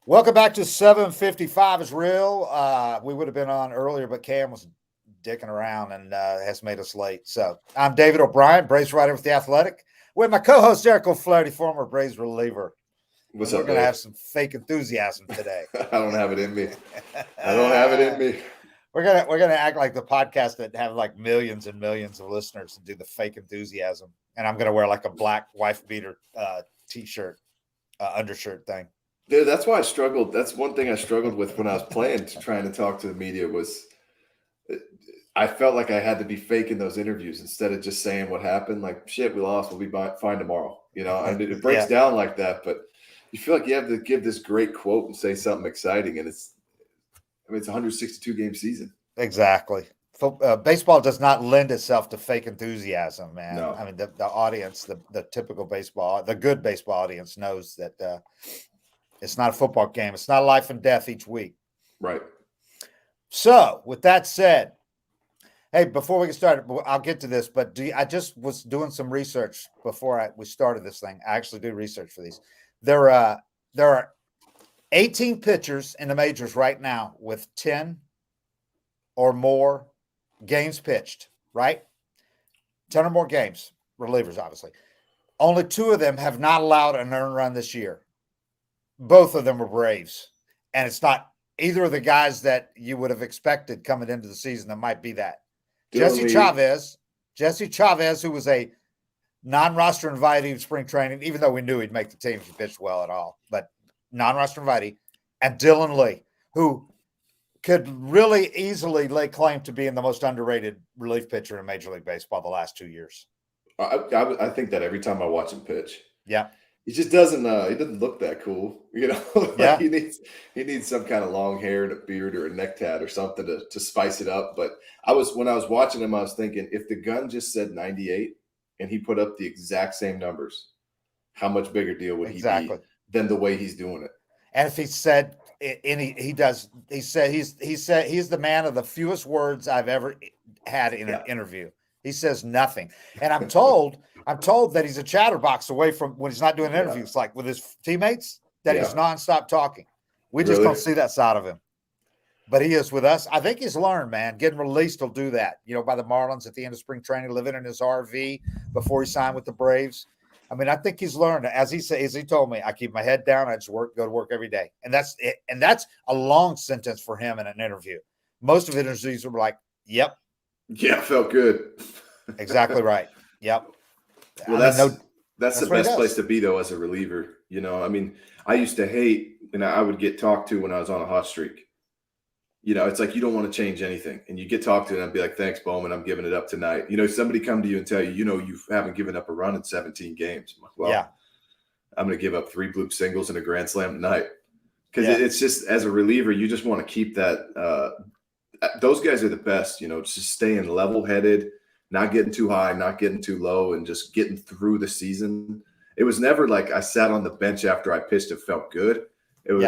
Welcome back to 755 is real. We would have been on earlier, but Cam was dicking around and has made us late. So I'm David O'Brien, Braves writer with The Athletic, with my co-host Eric O'Flaherty, former Braves reliever. What's and up, we're going to Dave? have some fake enthusiasm today. I don't have it in me. I don't have it in me. We're gonna act like the podcast that have like millions and millions of listeners and do the fake enthusiasm. And I'm gonna wear like a black wife beater t-shirt, undershirt thing. Dude, that's why I struggled. That's one thing I struggled with when I was trying to talk to the media was I felt like I had to be faking those interviews instead of just saying what happened. Like, shit, we lost. We'll be fine tomorrow. You know, I mean, it breaks down like that, but you feel like you have to give this great quote and say something exciting. And it's a 162 game season. Exactly. Baseball does not lend itself to fake enthusiasm, man. No. I mean, the audience, the typical baseball, the good baseball audience knows that it's not a football game. It's not life and death each week. Right. So with that said, hey, before we get started, I'll get to this, but I just was doing some research before we started this thing. I actually do research for these. There are 18 pitchers in the majors right now with 10 or more games pitched, right? 10 or more games, relievers, obviously. Only 2 of them have not allowed an earned run this year. Both of them are Braves. And it's not either of the guys that you would have expected coming into the season that might be that. Jesse Chavez, who was a non-roster invitee in spring training, even though we knew he'd make the team if he pitched well at all, but non-roster invitee, and Dylan Lee, who could really easily lay claim to being the most underrated relief pitcher in Major League Baseball the last 2 years. I think that every time I watch him pitch. Yeah. He just doesn't. He doesn't look that cool, you know. Yeah. He needs some kind of long hair and a beard or a neck tat or something to spice it up. But when I was watching him, I was thinking, if the gun just said 98 and he put up the exact same numbers, how much bigger deal would he be than the way he's doing it? And if he said, he said he's the man of the fewest words I've ever had in an interview. He says nothing. And I'm told that he's a chatterbox away from when he's not doing interviews, like with his teammates, that he's nonstop talking. We just don't see that side of him. But he is with us. I think he's learned, man. Getting released will do that. You know, by the Marlins at the end of spring training, living in his RV before he signed with the Braves. I mean, I think he's learned. As he told me, I keep my head down. I just go to work every day. And that's it. And that's a long sentence for him in an interview. Most of the interviews were like, yep. Yeah, felt good. Exactly right. Yep. Well, that's the best place to be, though, as a reliever. You know, I mean, I used to hate, and I would get talked to when I was on a hot streak. You know, it's like you don't want to change anything. And you get talked to, and I'd be like, thanks, Bowman, I'm giving it up tonight. You know, somebody come to you and tell you, you know, you haven't given up a run in 17 games. I'm like, well, I'm going to give up 3 bloop singles and a grand slam tonight. Because it's just, as a reliever, you just want to keep that those guys are the best, you know, just staying level-headed, not getting too high, not getting too low, and just getting through the season. It was never like I sat on the bench after I pitched and felt good. It was,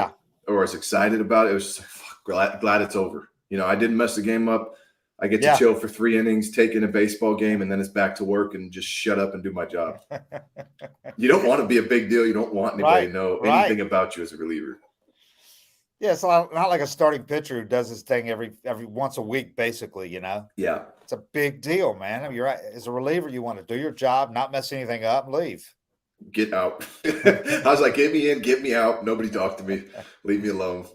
or I was excited about it. It was just like, glad it's over. You know, I didn't mess the game up. I get to chill for 3 innings, take in a baseball game, and then it's back to work and just shut up and do my job. You don't want to be a big deal. You don't want anybody to know anything about you as a reliever. Yeah, it's not like a starting pitcher who does his thing every once a week, basically, you know? Yeah. It's a big deal, man. I mean, you're right. As a reliever, you want to do your job, not mess anything up, and leave. Get out. I was like, get me in, get me out. Nobody talk to me. Leave me alone.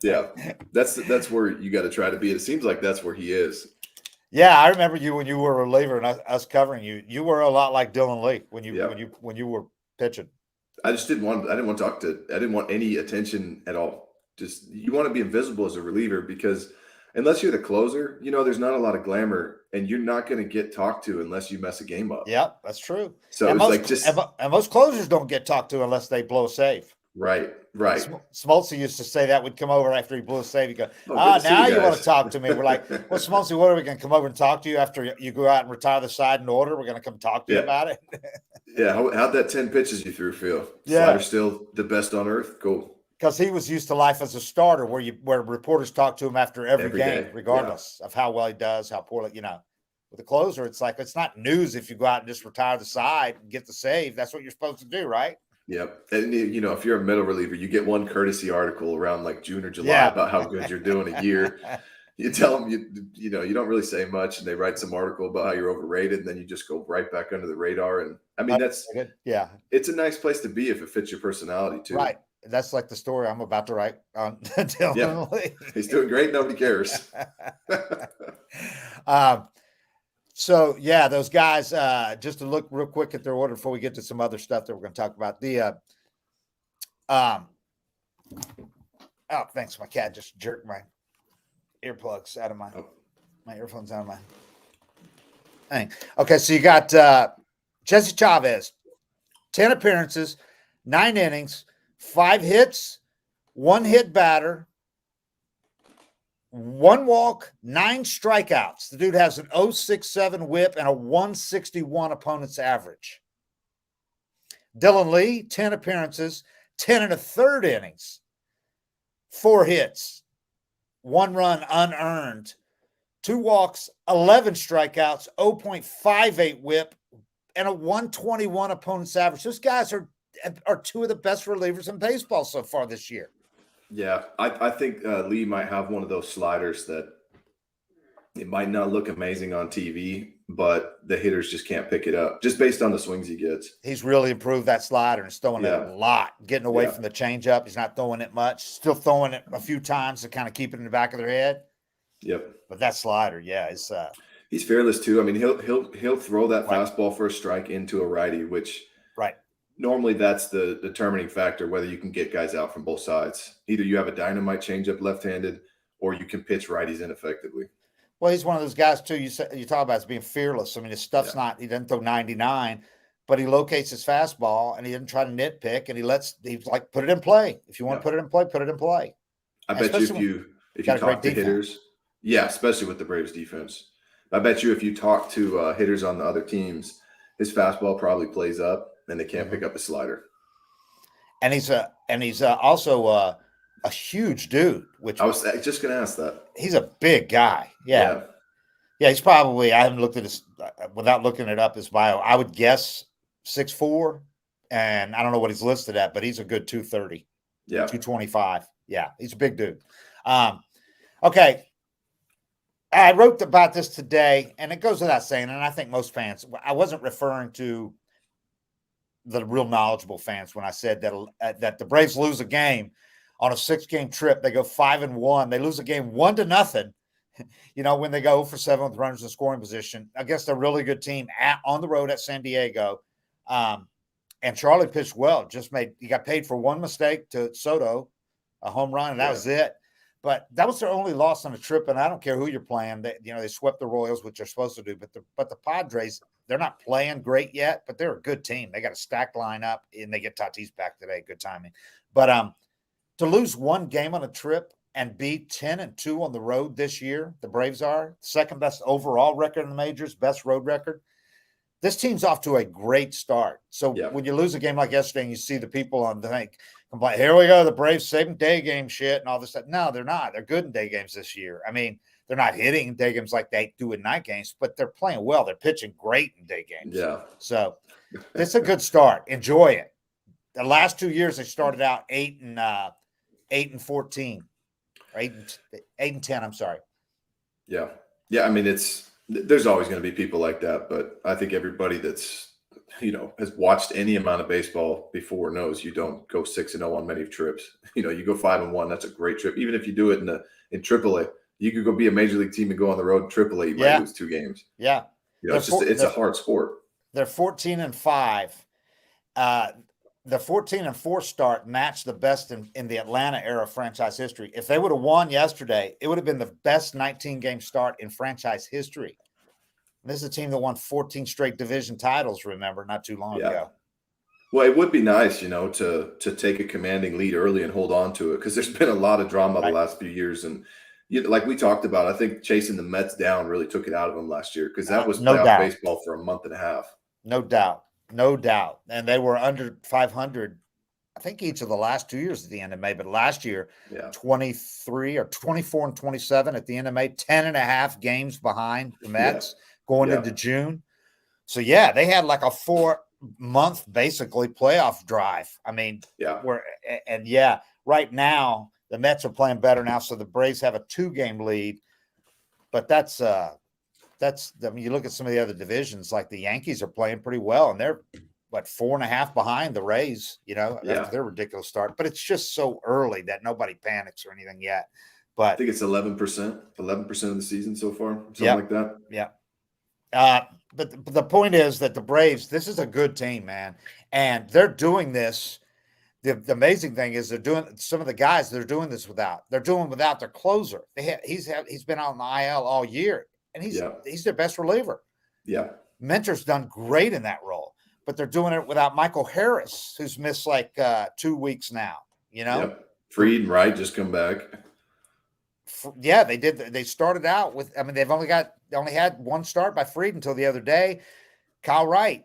Yeah. That's where you got to try to be. It seems like that's where he is. Yeah, I remember you when you were a reliever and us covering you. You were a lot like Dylan Lee when you were pitching. I didn't want any attention at all. Just, you want to be invisible as a reliever because unless you're the closer, you know, there's not a lot of glamour and you're not going to get talked to unless you mess a game up. Yeah, that's true. So and most closers don't get talked to unless they blow a save. Right. Smoltzy used to say that. Would come over after he blew a save. He'd go, now you want to talk to me. We're like, well, Smoltzy, what are we going to come over and talk to you after you go out and retire the side in order? We're going to come talk to you about it. Yeah. How'd that 10 pitches you threw feel? Yeah. Slider still the best on earth? Cool. Because he was used to life as a starter where reporters talk to him after every game, day, regardless of how well he does, how poorly, you know. With a closer, it's like, it's not news if you go out and just retire the side and get the save. That's what you're supposed to do, right? Yep. And, if you're a middle reliever, you get one courtesy article around like June or July about how good you're doing a year. You tell them, you don't really say much, and they write some article about how you're overrated, and then you just go right back under the radar. And I mean, it's a nice place to be if it fits your personality too. Right. That's like the story I'm about to write on Dylan Lee. He's doing great. Nobody cares. So yeah, those guys, just to look real quick at their order before we get to some other stuff that we're going to talk about. Thanks. My cat just jerked my earplugs out of my earphones out of my thing. Okay. So you got, Jesse Chavez, 10 appearances, 9 innings, 5 hits, 1 hit batter, 1 walk, 9 strikeouts. The dude has an 0.67 whip and a 161 opponent's average. Dylan Lee, 10 appearances, 10 1/3 innings, 4 hits, 1 run unearned, 2 walks, 11 strikeouts, 0.58 whip, and a 121 opponent's average. Those guys are 2 of the best relievers in baseball so far this year. Yeah, I think Lee might have one of those sliders that it might not look amazing on TV, but the hitters just can't pick it up just based on the swings he gets. He's really improved that slider and he's throwing it a lot, getting away from the changeup. He's not throwing it much, still throwing it a few times to kind of keep it in the back of their head. Yep. But that slider, he's fearless too. I mean, he'll throw that fastball for a strike into a righty, which normally that's the determining factor whether you can get guys out from both sides. Either you have a dynamite changeup left-handed, or you can pitch righties ineffectively. Well, he's one of those guys too. You talk about as being fearless. I mean, his stuff's not. He doesn't throw 99, but he locates his fastball and he doesn't try to nitpick. And he's like, put it in play. If you want to put it in play, put it in play. I bet you if you talk to hitters, especially with the Braves defense, I bet you if you talk to hitters on the other teams, his fastball probably plays up and they can't pick up a slider. And he's also a huge dude. Which I was just going to ask that. He's a big guy. Yeah. He's probably, I haven't looked at his, without looking it up, his bio, I would guess 6'4", and I don't know what he's listed at, but he's a good 230. Yeah. 225. Yeah. He's a big dude. Okay. I wrote about this today, and it goes without saying, and I think most fans, I wasn't referring to the real knowledgeable fans when I said that the Braves lose a game on a 6-game trip. They go 5-1. They lose a game 1-0. When they go for 7 with runners in scoring position against a really good team on the road at San Diego. And Charlie pitched well. He got paid for 1 mistake to Soto, a home run, and that was it. But that was their only loss on the trip, and I don't care who you're playing. They swept the Royals, which they're supposed to do. But the Padres, they're not playing great yet, but they're a good team. They got a stacked lineup, and they get Tatis back today. Good timing. But to lose 1 game on a trip and be 10-2 on the road this year, the Braves are second best overall record in the majors, best road record. This team's off to a great start. So when you lose a game like yesterday and you see the people on the thing complain, here we go, the Braves saving day game shit and all this stuff. No, they're not. They're good in day games this year. I mean, they're not hitting day games like they do in night games, but they're playing well. They're pitching great in day games. Yeah. So it's a good start. Enjoy it. The last 2 years, they started out 8-14, or 8-10. I'm sorry. Yeah. I mean, there's always going to be people like that, but I think everybody that's has watched any amount of baseball before knows you don't go 6-0 on many trips. You go 5-1. That's a great trip. Even if you do it in AAA, you could go be a major league team and go on the road in AAA. You might lose 2 games. Yeah. It's a hard sport. They're 14-5. The 14-4 start matched the best in the Atlanta era franchise history. If they would have won yesterday, it would have been the best 19-game start in franchise history. And this is a team that won 14 straight division titles, remember, not too long ago. Well, it would be nice, to take a commanding lead early and hold on to it, because there's been a lot of drama the last few years. And like we talked about, I think chasing the Mets down really took it out of them last year, because that was playoff baseball for a month and a half. No doubt. And they were under 500, I think, each of the last 2 years at the end of May. But last year, 23 or 24-27 at the end of May, 10.5 games behind the Mets going into June. So, they had like a 4 month basically playoff drive. I mean, yeah, right now the Mets are playing better now, so the Braves have a 2-game lead. But that's I mean, you look at some of the other divisions, like the Yankees are playing pretty well, and they're 4.5 behind the Rays, after their ridiculous start. But it's just so early that nobody panics or anything yet. But I think it's 11% of the season so far, something like that. Yeah. But the point is that the Braves, this is a good team, man, and they're doing this. The amazing thing is they're doing some of the guys they're doing without their closer. He's been on the IL all year, and he's their best reliever. Yeah, Mentor's done great in that role, but they're doing it without Michael Harris, who's missed 2 weeks now. Yep. Fried and Wright just come back. Yeah, they did. They started out with. I mean, they only had one start by Fried until the other day. Kyle Wright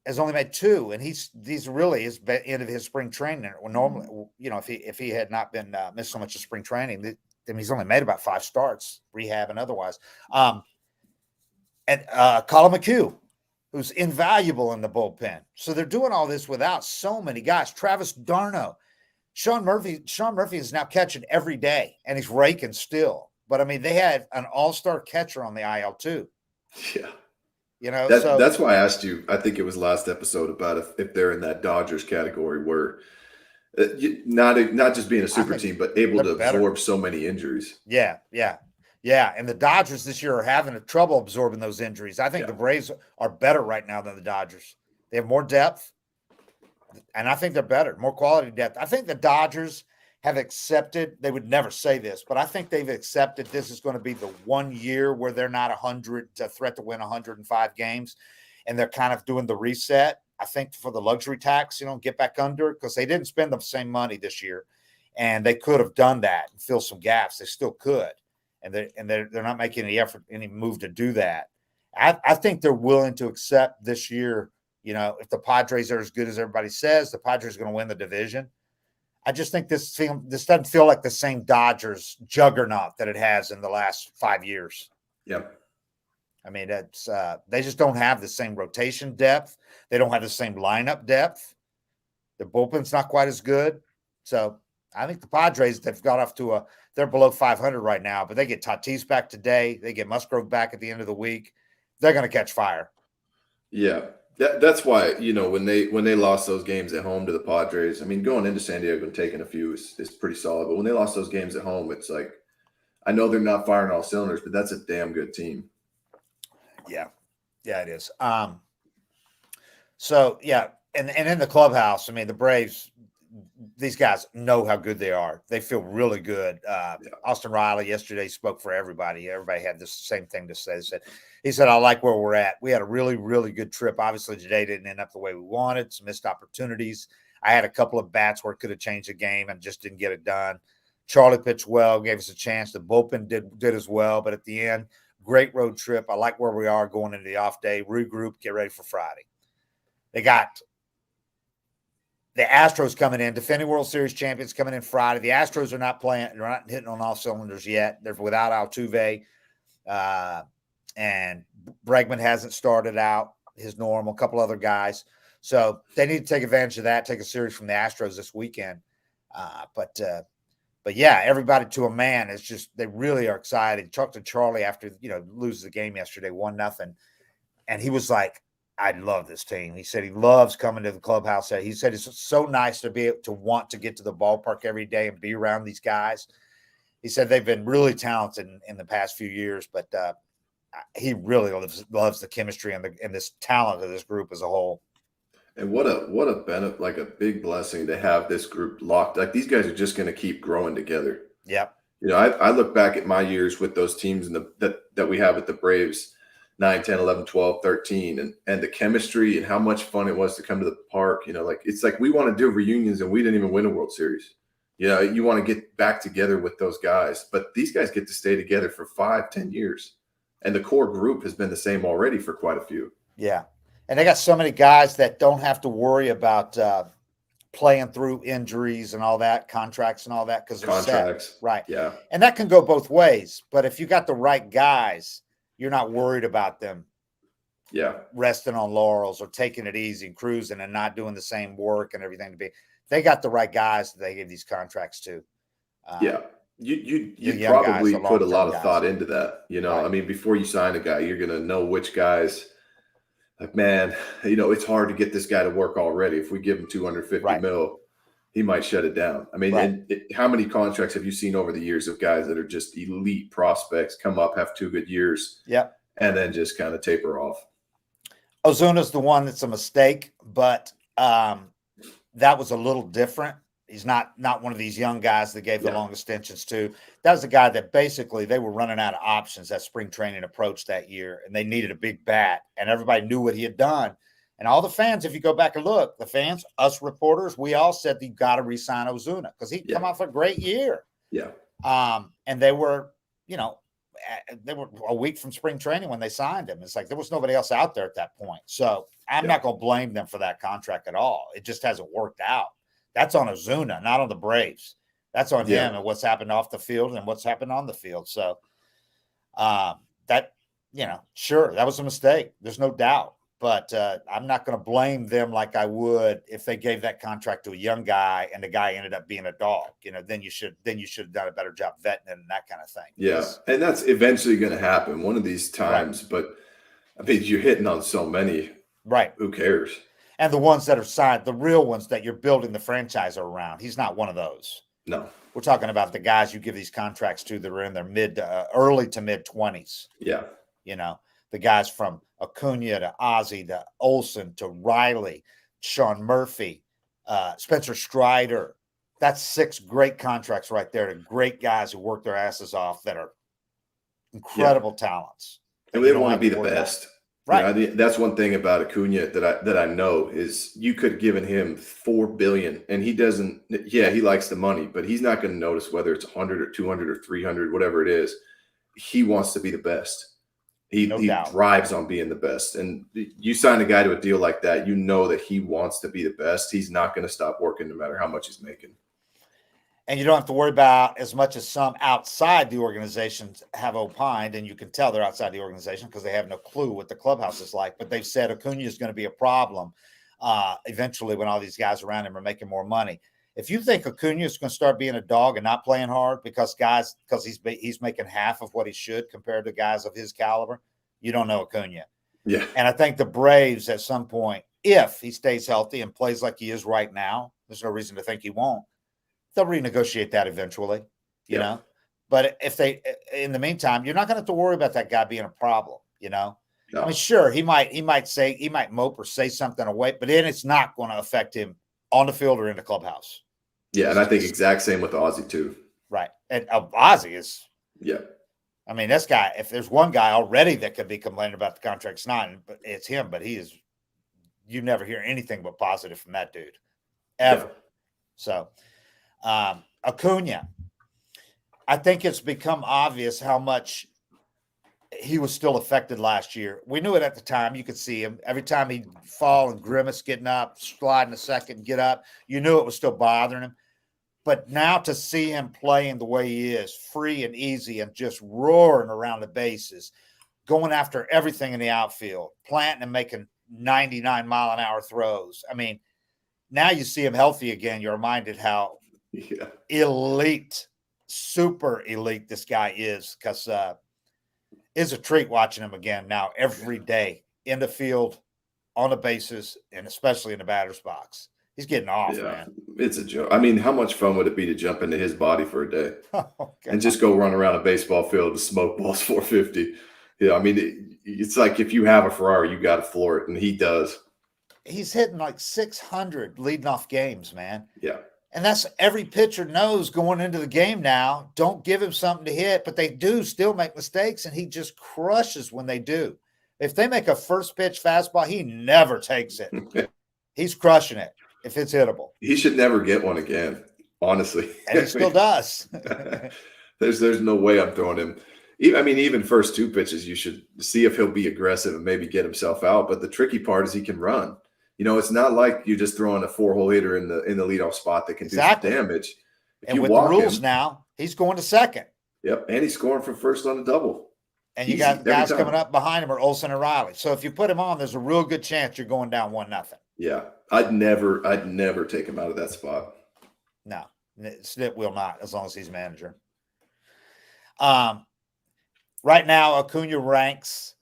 has only made 2, and he's really his end of his spring training. Normally, if he had not been missed so much of spring training, then he's only made about 5 starts, rehab and otherwise. And Colin McHugh, who's invaluable in the bullpen. So they're doing all this without so many guys. Travis d'Arnaud, Sean Murphy is now catching every day, and he's raking still. But I mean, they had an all-star catcher on the IL too. Yeah. That's why I asked you, I think it was last episode, about if they're in that Dodgers category where not just being a super team, but able to absorb so many injuries. Yeah. And the Dodgers this year are having trouble absorbing those injuries. I think the Braves are better right now than the Dodgers. They have more depth, and I think they're better, more quality depth. I think the Dodgers have accepted, they would never say this, but I think they've accepted this is going to be the 1 year where they're not a threat to win 105 games, and they're kind of doing the reset. I think for the luxury tax, get back under it, because they didn't spend the same money this year, and they could have done that and fill some gaps. They still could, and they're not making any move to do that. I think they're willing to accept this year. If the Padres are as good as everybody says, the Padres are going to win the division. I just think this doesn't feel like the same Dodgers juggernaut that it has in the last 5 years. Yep. I mean, they just don't have the same rotation depth. They don't have the same lineup depth. The bullpen's not quite as good. So I think the Padres, they've got off to they're below 500 right now, but they get Tatis back today. They get Musgrove back at the end of the week. They're going to catch fire. Yeah. That's why, when they lost those games at home to the Padres, I mean, going into San Diego and taking a few is pretty solid. But when they lost those games at home, it's like, I know they're not firing all cylinders, but that's a damn good team. Yeah, it is. So yeah, and in the clubhouse, I mean, the Braves, these guys know how good they are. They feel really good. Austin Riley yesterday spoke for everybody. Everybody had the same thing to say. He said, I like where we're at. We had a really, really good trip. Obviously, today didn't end up the way we wanted. Some missed opportunities. I had a couple of bats where it could have changed the game and just didn't get it done. Charlie pitched well, gave us a chance. The bullpen did as well. But at the end, great road trip. I like where we are going into the off day. Regroup, get ready for Friday. They got the Astros coming in, defending World Series champions coming in Friday. The Astros are not playing. They're not hitting on all cylinders yet. They're without Altuve. And Bregman hasn't started out his normal, a couple other guys. So they need to take advantage of that, take a series from the Astros this weekend. But yeah, everybody to a man is just, they really are excited. Talked to Charlie after, lose the game yesterday, 1-0. And he was like, I love this team. He said he loves coming to the clubhouse. He said it's so nice to be able to want to get to the ballpark every day and be around these guys. He said they've been really talented in the past few years, but he really loves the chemistry and this talent of this group as a whole. And what a benefit, like a big blessing to have this group locked. Like, these guys are just going to keep growing together. Yep. I look back at my years with those teams that we have with the Braves, 9, 10, 11, 12, 13, and the chemistry and how much fun it was to come to the park. It's like we want to do reunions and we didn't even win a World Series. You want to get back together with those guys, but these guys get to stay together for 5, 10 years. And the core group has been the same already for quite a few. Yeah. And they got so many guys that don't have to worry about playing through injuries and all that, contracts and all that, because they're contracts. Set. Right. Yeah. And that can go both ways. But if you got the right guys, you're not worried about them resting on laurels or taking it easy and cruising and not doing the same work and everything. They got the right guys that they give these contracts to. You probably put a lot of thought into that. I mean, before you sign a guy, you're going to know which guys. Like, man, it's hard to get this guy to work already. If we give him 250 mil, he might shut it down. I mean, how many contracts have you seen over the years of guys that are just elite prospects, come up, have 2 good years, and then just kind of taper off? Ozuna's the one that's a mistake, but that was a little different. He's not one of these young guys that gave the long extensions to. That was a guy that basically they were running out of options as spring training approached that year, and they needed a big bat, and everybody knew what he had done. And all the fans, if you go back and look, the fans, us reporters, we all said you got to re-sign Ozuna because he'd come off a great year. And they were a week from spring training when they signed him. It's like there was nobody else out there at that point. So I'm not going to blame them for that contract at all. It just hasn't worked out. That's on Ozuna, not on the Braves. That's on him and what's happened off the field and what's happened on the field. So sure, that was a mistake. There's no doubt. But I'm not going to blame them like I would if they gave that contract to a young guy and the guy ended up being a dog. Then you should have done a better job vetting it and that kind of thing. Yeah, and that's eventually going to happen one of these times. But I mean, you're hitting on so many. Right. Who cares? And the ones that are signed, the real ones that you're building the franchise around, he's not one of those. No. We're talking about the guys you give these contracts to that are in their early to mid 20s. Yeah. The guys from Acuna to Ozzy to Olsen to Riley, Sean Murphy, Spencer Strider. That's 6 great contracts right there to great guys who work their asses off that are incredible talents. And they want to be the best. Right. That's one thing about Acuna that I know is you could have given him $4 billion and he doesn't. Yeah, he likes the money, but he's not going to notice whether it's 100 or 200 or 300, whatever it is. He wants to be the best. He thrives on being the best. And you sign a guy to a deal like that, that he wants to be the best. He's not going to stop working no matter how much he's making. And you don't have to worry about as much as some outside the organizations have opined, and you can tell they're outside the organization because they have no clue what the clubhouse is like. But they've said Acuna is going to be a problem eventually when all these guys around him are making more money. If you think Acuna is going to start being a dog and not playing hard because he's making half of what he should compared to guys of his caliber, you don't know Acuna. Yeah. And I think the Braves at some point, if he stays healthy and plays like he is right now, there's no reason to think he won't. They'll renegotiate that eventually, you know. But if they, in the meantime, you're not going to have to worry about that guy being a problem, No. I mean, sure, he might mope or say something away, but then it's not going to affect him on the field or in the clubhouse. Yeah, and I think exact same with Ozzy too. Right. And Ozzy is. Yeah. I mean, this guy, if there's one guy already that could be complaining about the contract signing, but it's him, but he is, you never hear anything but positive from that dude. Ever. Yeah. So, Acuna, I think it's become obvious how much he was still affected last year. We knew it at the time. You could see him. Every time he'd fall and grimace, getting up, sliding a second, get up, you knew it was still bothering him. But now to see him playing the way he is, free and easy and just roaring around the bases, going after everything in the outfield, planting and making 99-mile-an-hour throws. I mean, now you see him healthy again, you're reminded how elite, super elite this guy is, because it's a treat watching him again now every day in the field, on the bases, and especially in the batter's box. He's getting off, man. It's a joke. I mean, how much fun would it be to jump into his body for a day and just go run around a baseball field and smoke balls 450? I mean, it's like if you have a Ferrari, you got to floor it, and he does. He's hitting like 600 leading off games, man. Yeah. And that's every pitcher knows going into the game now. Don't give him something to hit, but they do still make mistakes, and he just crushes when they do. If they make a first pitch fastball, he never takes it. He's crushing it if it's hittable. He should never get one again, honestly. And he still does. There's no way I'm throwing him. Even first 2 pitches, you should see if he'll be aggressive and maybe get himself out. But the tricky part is he can run. It's not like you're just throwing a 4-hole hitter in the leadoff spot that can do some damage. And with the rules now, he's going to second. Yep, and he's scoring from first on a double. And you got guys coming up behind him are Olsen and Riley. So if you put him on, there's a real good chance you're going down 1-0. Yeah. I'd never take him out of that spot. No, Snit will not, as long as he's manager. Right now, Acuna ranks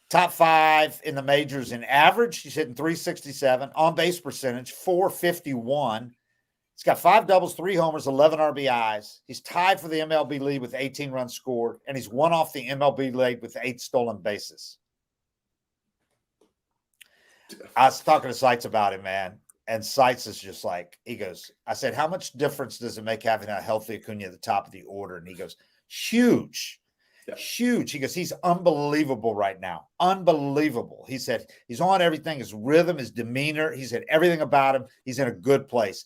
top 5 in the majors in average. He's hitting .367, on base percentage, .451. He's got 5 doubles, 3 homers, 11 RBIs. He's tied for the MLB lead with 18 runs scored, and he's one off the MLB lead with 8 stolen bases. I was talking to Seitz about him, man, and Seitz is just like, he goes, I said, how much difference does it make having a healthy Acuna at the top of the order? And he goes, huge. Yeah. Huge. He goes, he's unbelievable right now. Unbelievable. He said he's on everything, his rhythm, his demeanor. He said everything about him. He's in a good place.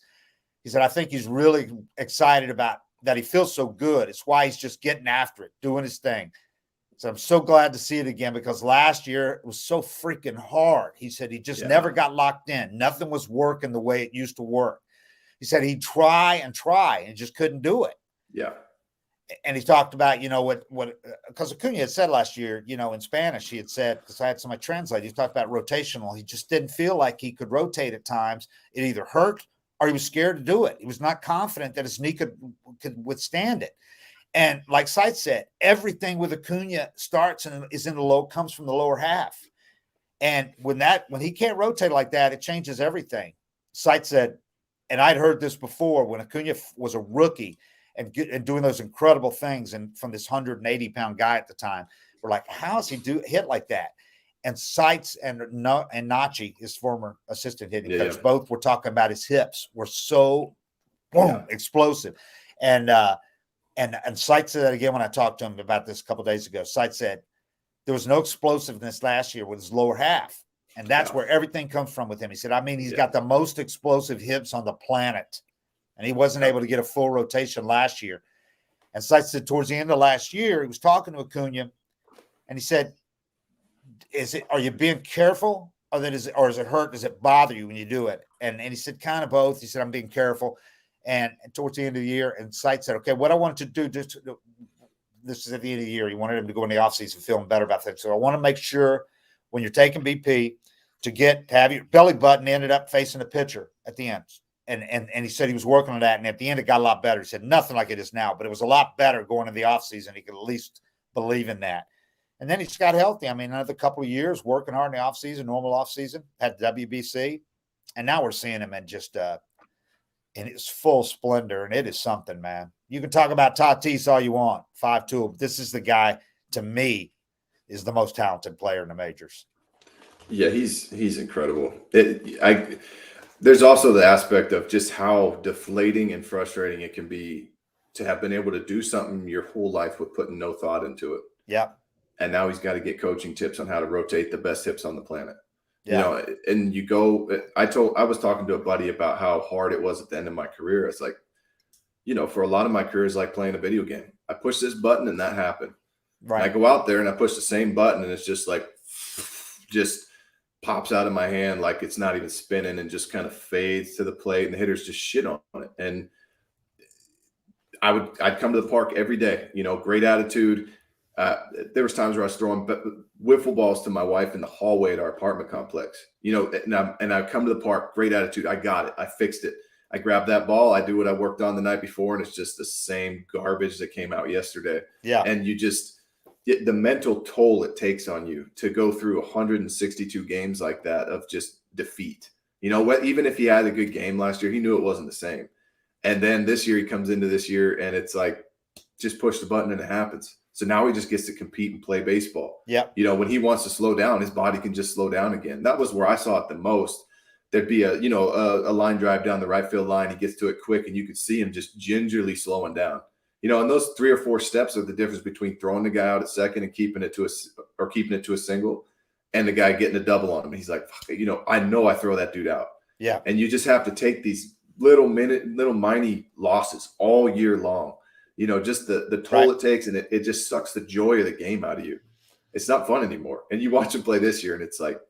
He said, I think he's really excited about that. He feels so good. It's why he's just getting after it, doing his thing. So I'm so glad to see it again, because last year it was so freaking hard. He said he just never got locked in. Nothing was working the way it used to work. He said he'd try and just couldn't do it. Yeah. And he talked about, because Acuna had said last year, in Spanish, he had said, because I had somebody translate, he talked about rotational. He just didn't feel like he could rotate at times. It either hurt or he was scared to do it. He was not confident that his knee could withstand it. And like Seitz said, everything with Acuna starts and is in the low, comes from the lower half. And when he can't rotate like that, it changes everything. Seitz said, and I'd heard this before, when Acuna was a rookie and doing those incredible things, and from this 180-pound guy at the time, we're like, how does he hit like that? And Seitz and Nachi, his former assistant hitting coach, both were talking about his hips were so explosive. And Seitz said that again when I talked to him about this a couple of days ago. Seitz said there was no explosiveness last year with his lower half. And that's where everything comes from with him. He said, he's got the most explosive hips on the planet. And he wasn't able to get a full rotation last year. And Seitz said towards the end of last year, he was talking to Acuna, and he said, are you being careful, or is it hurt? Does it bother you when you do it? And he said, kind of both. He said, I'm being careful. And towards the end of the year, and Seitz said, okay, what I want to do, this is at the end of the year. He wanted him to go in the offseason feeling better about things. So I want to make sure when you're taking BP to have your belly button ended up facing the pitcher at the end. And he said he was working on that. And at the end, it got a lot better. He said, nothing like it is now, but it was a lot better going into the offseason. He could at least believe in that. And then he just got healthy. Another couple of years working hard in the offseason, normal offseason, had WBC. And now we're seeing him in just in his full splendor. And it is something, man. You can talk about Tatis all you want, 5'2". This is the guy, to me, is the most talented player in the majors. Yeah, he's incredible. There's also the aspect of just how deflating and frustrating it can be to have been able to do something your whole life with putting no thought into it. Yeah. And now he's got to get coaching tips on how to rotate the best hips on the planet. Yeah. And you go, I was talking to a buddy about how hard it was at the end of my career. It's like, for a lot of my career is like playing a video game. I push this button and that happened. Right. And I go out there and I push the same button and it's just like, just pops out of my hand like it's not even spinning and just kind of fades to the plate, and the hitters just shit on it. And I'd come to the park every day, great attitude. There was times where I was throwing wiffle balls to my wife in the hallway at our apartment complex, and I'd come to the park, great attitude. I got it. I fixed it. I grabbed that ball. I do what I worked on the night before, and it's just the same garbage that came out yesterday. Yeah. And the mental toll it takes on you to go through 162 games like that of just defeat. Even if he had a good game last year, he knew it wasn't the same. And then this year he comes into this year and it's like, just push the button and it happens. So now he just gets to compete and play baseball. Yeah. When he wants to slow down, his body can just slow down again. That was where I saw it the most. There'd be a line drive down the right field line. He gets to it quick and you could see him just gingerly slowing down. And those 3 or 4 steps are the difference between throwing the guy out at second and keeping it to a single, and the guy getting a double on him. And he's like, I know I throw that dude out. Yeah. And you just have to take these little miney losses all year long. Just the toll it takes, and it just sucks the joy of the game out of you. It's not fun anymore. And you watch him play this year, and it's like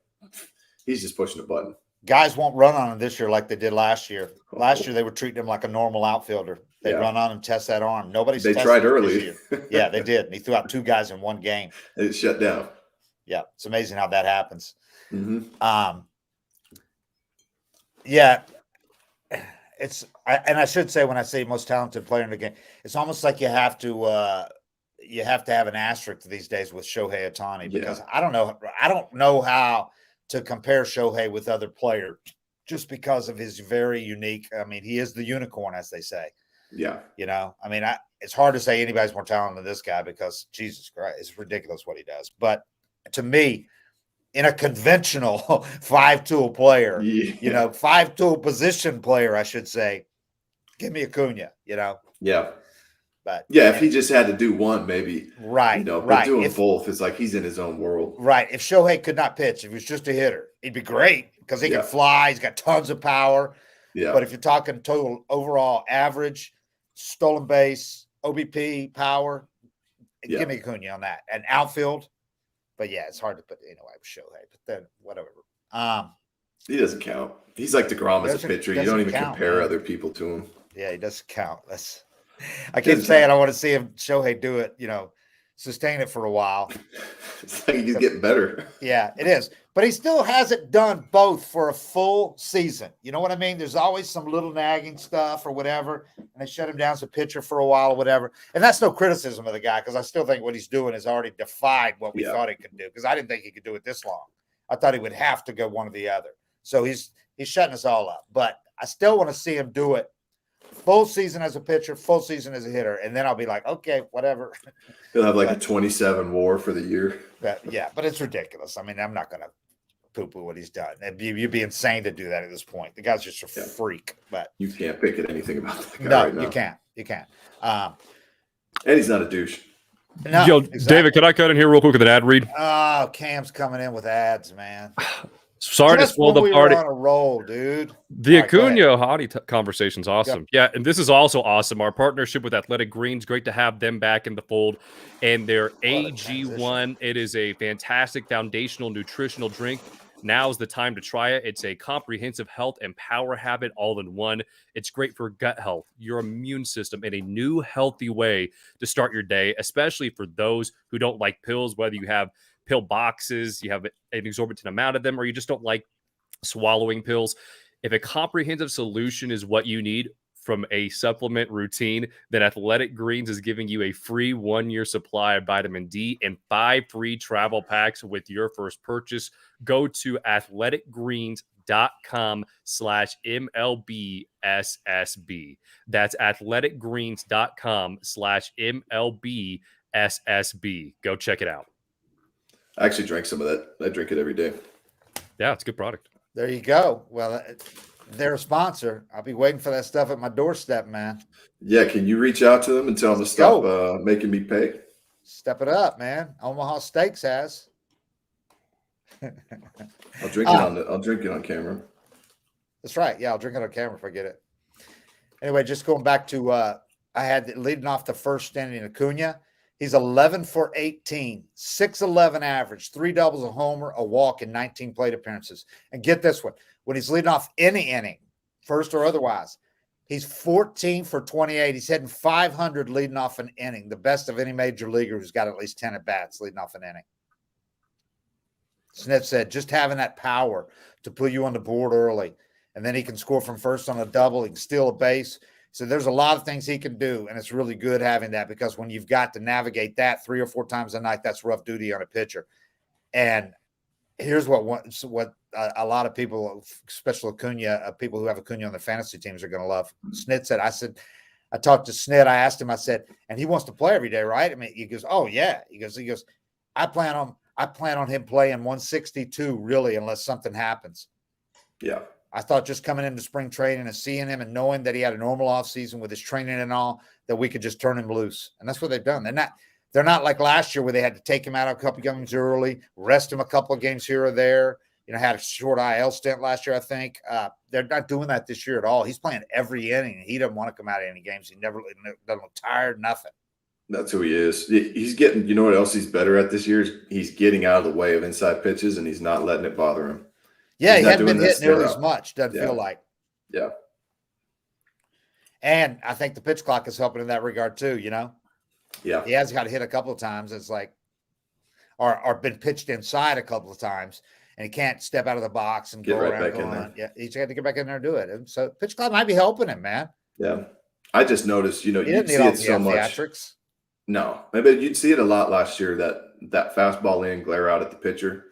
he's just pushing a button. Guys won't run on him this year like they did last year. Last year they were treating him like a normal outfielder. They run on him, test that arm. Nobody's They tried early. Yeah, they did. And he threw out 2 guys in one game. And it shut down. Yeah, it's amazing how that happens. Mm-hmm. Yeah, and I should say, when I say most talented player in the game, it's almost like you have to have an asterisk these days with Shohei Ohtani, because I don't know how to compare Shohei with other players, just because of his very unique. I mean, he is the unicorn, as they say. Yeah. I mean, it's hard to say anybody's more talented than this guy, because Jesus Christ, it's ridiculous what he does. But to me, in a conventional 5-tool player, 5-tool position player, I should say, give me Acuna, Yeah. But if he just had to do one, maybe. Right. But doing both is like he's in his own world. Right. If Shohei could not pitch, if he was just a hitter, he'd be great, because he can fly. He's got tons of power. Yeah. But if you're talking total overall average, stolen base, OBP, power, give me Acuna on that. And outfield. But yeah, it's hard to put anyway with Shohei. But then whatever. He doesn't count. He's like DeGrom as a pitcher. You don't even compare other people to him. Yeah, he doesn't count. I keep saying I want to see Shohei do it, sustain it for a while. It's like he's getting better. Yeah, it is. But he still hasn't done both for a full season. You know what I mean? There's always some little nagging stuff or whatever, and they shut him down as a pitcher for a while or whatever. And that's no criticism of the guy, because I still think what he's doing has already defied what we thought he could do, because I didn't think he could do it this long. I thought he would have to go one or the other. So he's shutting us all up. But I still want to see him do it full season as a pitcher, full season as a hitter, and then I'll be like, okay, whatever. He'll have like a 27 WAR for the year. But it's ridiculous. I mean, I'm not going to poo-poo what he's done. You'd be insane to do that at this point. The guy's just a freak. But you can't pick at anything about that guy right now. You can't. And he's not a douche. No, Yo, exactly. David, can I cut in here real quick with an ad read? Oh, Cam's coming in with ads, man. Sorry to spoil the party. We're on a roll, dude. The Acuna Ohtani conversation's awesome. Yeah, and this is also awesome. Our partnership with Athletic Greens, great to have them back in the fold. And their AG1, it is a fantastic foundational nutritional drink. Now's the time to try it. It's a comprehensive health and power habit all in one. It's great for gut health, your immune system, and a new healthy way to start your day, especially for those who don't like pills, whether you have pill boxes, you have an exorbitant amount of them, or you just don't like swallowing pills. If a comprehensive solution is what you need from a supplement routine, then Athletic Greens is giving you a free 1-year supply of vitamin D and 5 free travel packs with your first purchase. Go to athleticgreens.com/MLBSSB. That's athleticgreens.com/MLBSSB. Go check it out. I actually drank some of that. I drink it every day. Yeah, it's a good product. There you go. Well, they're a sponsor. I'll be waiting for that stuff at my doorstep, man. Yeah, can you reach out to them and tell them to stop making me pay? Step it up, man. Omaha Steaks has. I'll drink it on camera. That's right. Yeah, I'll drink it on camera if I get it. Anyway, just going back to I had leading off the first inning Acuna. He's 11 for 18, 6'11 average, 3 doubles, a homer, a walk, and 19 plate appearances. And get this one. When he's leading off any inning, first or otherwise, he's 14 for 28. He's hitting 500 leading off an inning, the best of any major leaguer who's got at least 10 at-bats leading off an inning. Smith said, just having that power to put you on the board early, and then he can score from first on a double. He can steal a base. So there's a lot of things he can do, and it's really good having that, because when you've got to navigate that 3 or 4 times a night, that's rough duty on a pitcher. And here's what a lot of people, especially Acuna, people who have Acuna on their fantasy teams, are going to love. Snit said, I talked to Snit. I asked him, I said, and he wants to play every day, right? I mean, he goes, oh yeah. He goes, I plan on him playing 162 really, unless something happens. Yeah. I thought just coming into spring training and seeing him and knowing that he had a normal offseason with his training and all, that we could just turn him loose. And that's what they've done. They're not like last year where they had to take him out a couple games early, rest him a couple of games here or there. Had a short IL stint last year, I think. They're not doing that this year at all. He's playing every inning, and he doesn't want to come out of any games. He never doesn't look tired, nothing. That's who he is. He's getting, you know what else he's better at this year? He's getting out of the way of inside pitches, and he's not letting it bother him. Yeah, he hadn't been hit nearly as much, doesn't feel like. Yeah. And I think the pitch clock is helping in that regard too, Yeah. He has got to hit a couple of times. It's like, or been pitched inside a couple of times, and he can't step out of the box and Get go right around. back in there. Yeah, he's got to get back in there and do it. And so pitch clock might be helping him, man. Yeah. I just noticed, He you'd didn't see need all it so the much. theatrics. No, maybe you'd see it a lot last year, that fastball in, glare out at the pitcher,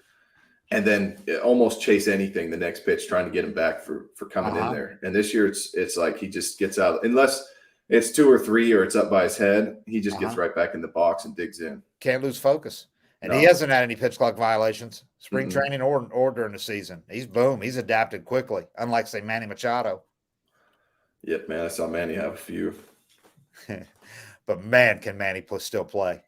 and then almost chase anything the next pitch, trying to get him back for coming in there. And this year it's like he just gets out, unless it's 2 or 3 or it's up by his head, he just gets right back in the box and digs in. Can't lose focus. And he hasn't had any pitch clock violations, spring training or during the season. He's adapted quickly, unlike, say, Manny Machado. Yep, man, I saw Manny have a few. But man, can Manny still play?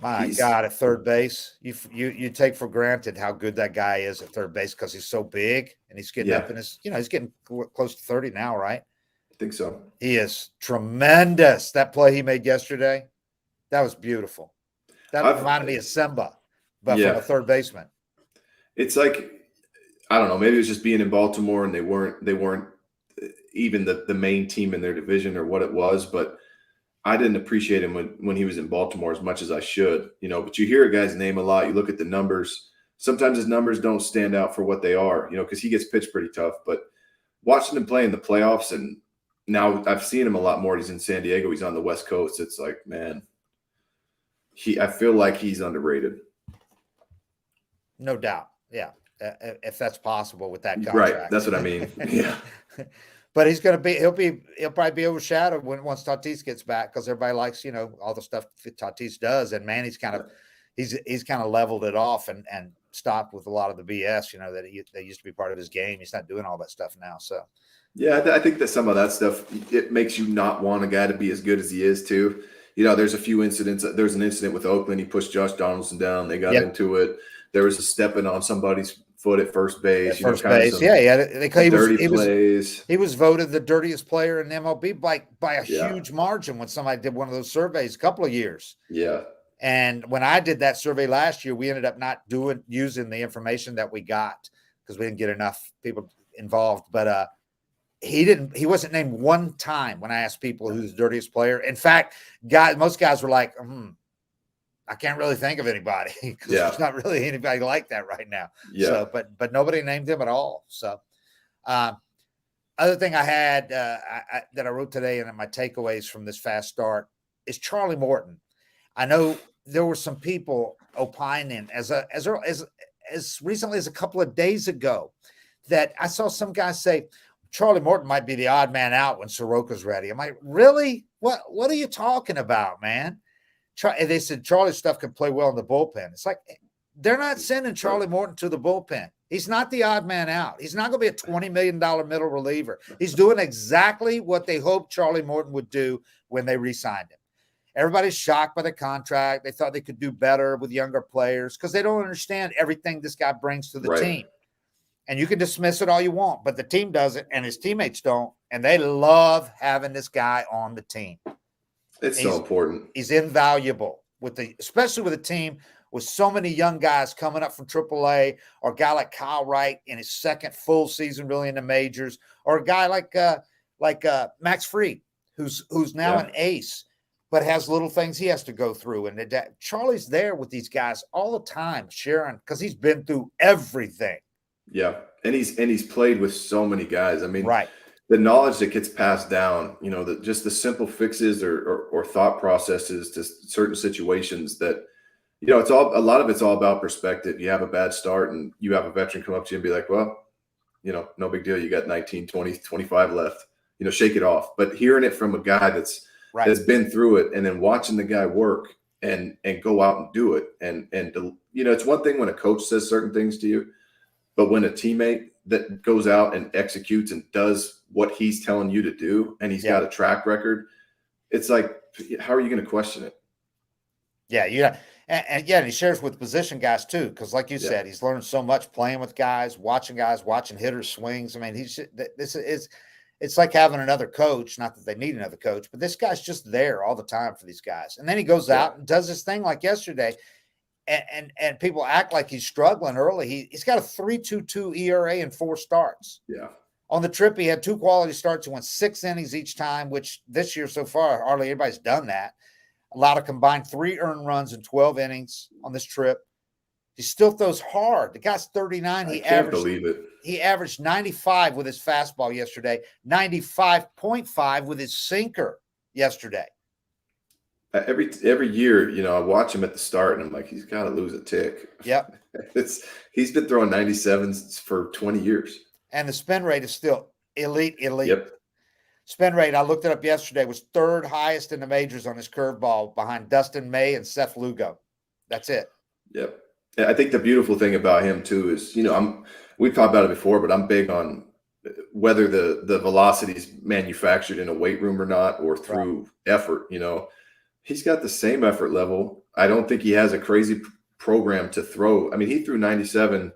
My God, at third base, you take for granted how good that guy is at third base because he's so big and he's getting up in his, he's getting close to 30 now, right? I think so. He is tremendous. That play he made yesterday, that was beautiful. That reminded me of Simba, but from a third baseman. It's like, I don't know, maybe it was just being in Baltimore and they weren't even the main team in their division or what it was, but I didn't appreciate him when he was in Baltimore as much as I should, but you hear a guy's name a lot. You look at the numbers. Sometimes his numbers don't stand out for what they are, because he gets pitched pretty tough, but watching him play in the playoffs, and now I've seen him a lot more. He's in San Diego. He's on the West Coast. It's like, man, I feel like he's underrated. No doubt. Yeah. If that's possible with that contract. Right. That's what I mean. Yeah. But he'll probably be overshadowed once Tatis gets back, because everybody likes, all the stuff Tatis does. And Manny's he's kind of leveled it off and stopped with a lot of the BS, that used to be part of his game. He's not doing all that stuff now. So, yeah, I think that some of that stuff, it makes you not want a guy to be as good as he is too. There's a few incidents. There's an incident with Oakland. He pushed Josh Donaldson down. They got into it. There was a stepping on somebody's foot at first base. First base. He was voted the dirtiest player in MLB by a huge margin when somebody did one of those surveys a couple of years. Yeah. And when I did that survey last year, we ended up not using the information that we got because we didn't get enough people involved. But he wasn't named one time when I asked people who's the dirtiest player. In fact, most guys were like, I can't really think of anybody because there's not really anybody like that right now. Yeah. So, but nobody named him at all. So, other thing I had that I wrote today and my takeaways from this fast start is Charlie Morton. I know there were some people opining as recently as a couple of days ago that I saw some guys say Charlie Morton might be the odd man out when Soroka's ready. I'm like, really? What are you talking about, man? They said Charlie's stuff can play well in the bullpen. It's like they're not sending Charlie Morton to the bullpen. He's not the odd man out. He's not going to be a $20 million middle reliever. He's doing exactly what they hoped Charlie Morton would do when they re-signed him. Everybody's shocked by the contract. They thought they could do better with younger players because they don't understand everything this guy brings to the team. And you can dismiss it all you want, but the team doesn't, and his teammates don't, and they love having this guy on the team. It's so important. He's invaluable especially with a team with so many young guys coming up from AAA, or a guy like Kyle Wright in his second full season really in the majors, or a guy like Max Fried, who's now an ace, but has little things he has to go through. And Charlie's there with these guys all the time, Sharon, because he's been through everything. Yeah, and he's played with so many guys. I mean, right. The knowledge that gets passed down, just the simple fixes or thought processes to certain situations that, a lot of it's all about perspective. You have a bad start and you have a veteran come up to you and be like, well, no big deal. You got 19, 20, 25 left, shake it off. But hearing it from a guy that's been through it, and then watching the guy work and go out and do it. And it's one thing when a coach says certain things to you, but when a teammate that goes out and executes and does what he's telling you to do, and he's got a track record, it's like, how are you going to question it? Yeah. And he shares with position guys too, because like you said, he's learned so much playing with guys, watching hitters swings. I mean, it's like having another coach. Not that they need another coach, but this guy's just there all the time for these guys. And then he goes out and does this thing like yesterday. And people act like he's struggling early. He's got a 3.22 ERA in 4 starts. Yeah. On the trip, he had 2 quality starts. He went 6 innings each time, which this year so far, hardly anybody's done that. Allowed a combined 3 earned runs in 12 innings on this trip. He still throws hard. The guy's 39. I can't believe it. He averaged 95 with his fastball yesterday, 95.5 with his sinker yesterday. Every year, I watch him at the start, and I'm like, he's got to lose a tick. Yep. He's been throwing 97s for 20 years. And the spin rate is still elite. Yep. Spin rate, I looked it up yesterday, was 3rd highest in the majors on his curveball behind Dustin May and Seth Lugo. That's it. Yep. I think the beautiful thing about him too is, we've talked about it before, but I'm big on whether the velocity is manufactured in a weight room or not, or through effort. He's got the same effort level. I don't think he has a crazy program to throw. I mean, he threw 97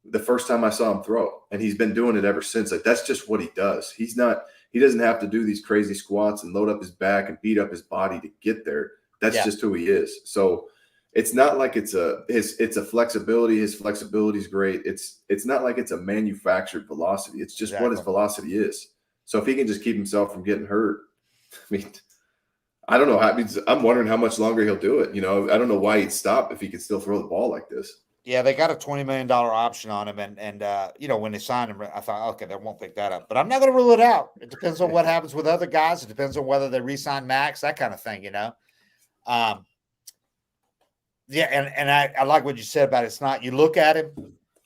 the first time I saw him throw, and he's been doing it ever since. Like, that's just what he does. He doesn't have to do these crazy squats and load up his back and beat up his body to get there. That's just who he is. So it's not like it's a flexibility. His flexibility is great. It's not like it's a manufactured velocity. It's just what his velocity is. So if he can just keep himself from getting hurt, I mean, I don't know. I'm wondering how much longer he'll do it. I don't know why he'd stop if he could still throw the ball like this. Yeah, they got a $20 million option on him, and when they signed him, I thought, okay, they won't pick that up. But I'm not going to rule it out. It depends on what happens with other guys. It depends on whether they re-sign Max, that kind of thing, Yeah, and I like what you said about it's not. You look at him,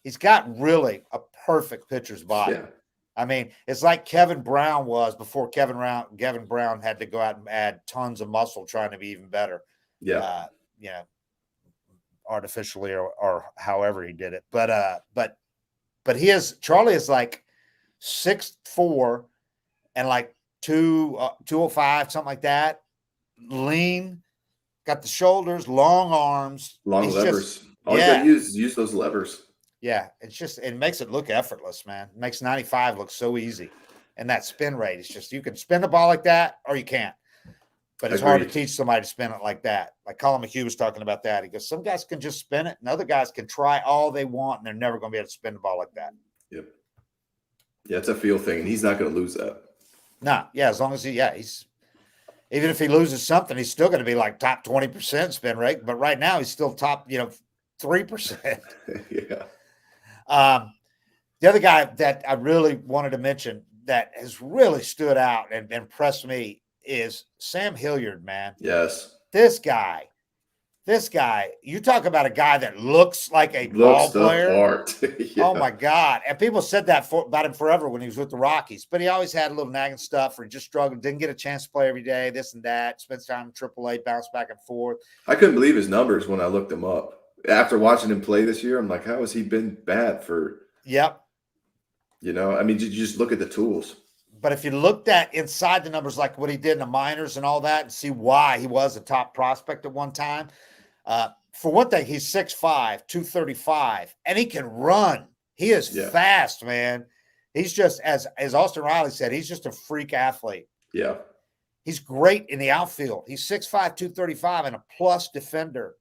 he's got really a perfect pitcher's body. Yeah. I mean, it's like Kevin Brown was before Kevin Brown had to go out and add tons of muscle trying to be even better. Yeah. Artificially or however he did it. But Charlie is like 6'4" and like 205, something like that. Lean, got the shoulders, long arms, long levers. All you gotta use those levers. Yeah, it makes it look effortless, man. It makes 95 look so easy. And that spin rate, it's just, you can spin the ball like that or you can't. But it's hard to teach somebody to spin it like that. Like Colin McHugh was talking about that. He goes, some guys can just spin it and other guys can try all they want and they're never going to be able to spin the ball like that. Yep. Yeah, it's a feel thing, and he's not going to lose that. No, yeah, as long as he's even if he loses something, he's still going to be like top 20% spin rate. But right now he's still top, 3%. Yeah. The other guy that I really wanted to mention that has really stood out and impressed me is Sam Hilliard, man. Yes. This guy, you talk about a guy that looks like a ball player. Yeah. Oh my God. And people said that about him forever when he was with the Rockies, but he always had a little nagging stuff or he just struggled, didn't get a chance to play every day, this and that, spends time in AAA, bounce back and forth. I couldn't believe his numbers when I looked him up. After watching him play this year, I'm like, how has he been bad for? Yep. You just look at the tools. But if you looked at inside the numbers, like what he did in the minors and all that, and see why he was a top prospect at one time, for one thing, he's 6'5", 235, and he can run. He is fast, man. He's just, as Austin Riley said, he's just a freak athlete. Yeah. He's great in the outfield. He's 6'5", 235, and a plus defender.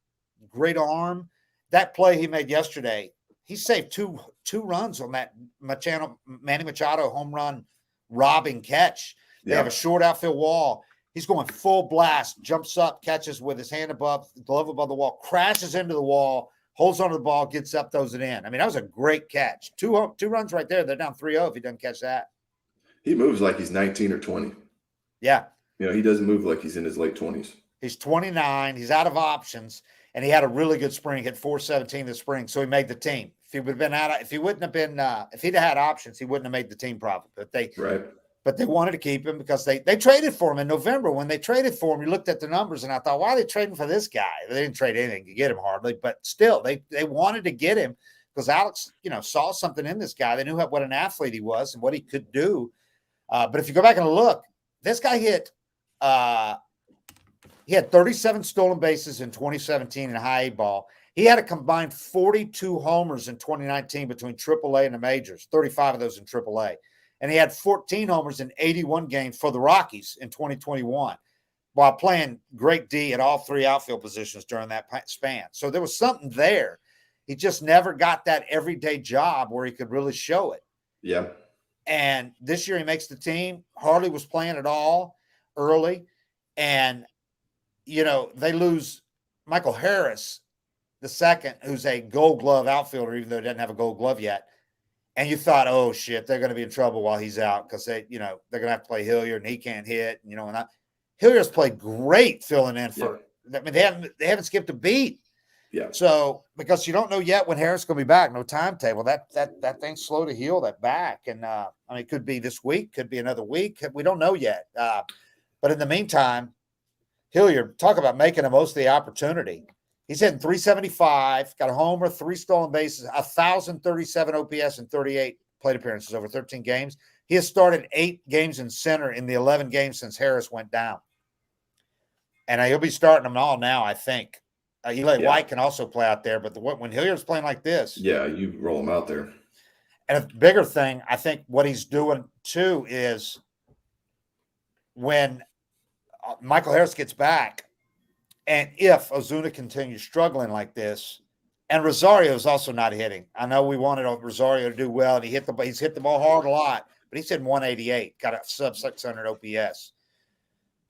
Great arm. That play he made yesterday, he saved two runs on that Manny Machado home run robbing catch. They have a short outfield wall. He's going full blast, jumps up, catches with his hand above, glove above the wall, crashes into the wall, holds onto the ball, gets up, throws it in. I mean, that was a great catch. Two runs right there. They're down 3-0 if he doesn't catch that. He moves like he's 19 or 20. Yeah. He doesn't move like he's in his late 20s. He's 29. He's out of options, and he had a really good spring. He hit 417 this spring, so he made the team. If he would have been out, if he'd have had options, he wouldn't have made the team probably. But they wanted to keep him because they traded for him in November. When they traded for him, you looked at the numbers, and I thought, why are they trading for this guy? They didn't trade anything to get him hardly, but still, they wanted to get him because Alex, saw something in this guy. They knew what an athlete he was and what he could do. But if you go back and look, this guy he had 37 stolen bases in 2017 in high A ball. He had a combined 42 homers in 2019 between AAA and the majors, 35 of those in AAA. And he had 14 homers in 81 games for the Rockies in 2021 while playing great D at all three outfield positions during that span. So there was something there. He just never got that everyday job where he could really show it. Yeah. And this year he makes the team. Harley was playing at all early. And, they lose Michael Harris, the second, who's a Gold Glove outfielder, even though he doesn't have a Gold Glove yet. And you thought, oh shit, they're going to be in trouble while he's out because they're going to have to play Hilliard and he can't hit. Hilliard's played great filling in for. I mean, they haven't skipped a beat. Yeah. So because you don't know yet when Harris is going to be back, no timetable. That thing's slow to heal, that back, and it could be this week, could be another week. We don't know yet. But in the meantime, Hilliard, talk about making the most of the opportunity. He's hitting 375, got a homer, 3 stolen bases, 1,037 OPS, and 38 plate appearances over 13 games. He has started 8 games in center in the 11 games since Harris went down. And he'll be starting them all now, I think. Eli White can also play out there, but when Hilliard's playing like this. Yeah, you roll him out there. And a bigger thing, I think what he's doing too is when Michael Harris gets back, and if Ozuna continues struggling like this, and Rosario is also not hitting. I know we wanted Rosario to do well, and he's hit the ball hard a lot, but he's hitting 188, got a sub 600 OPS.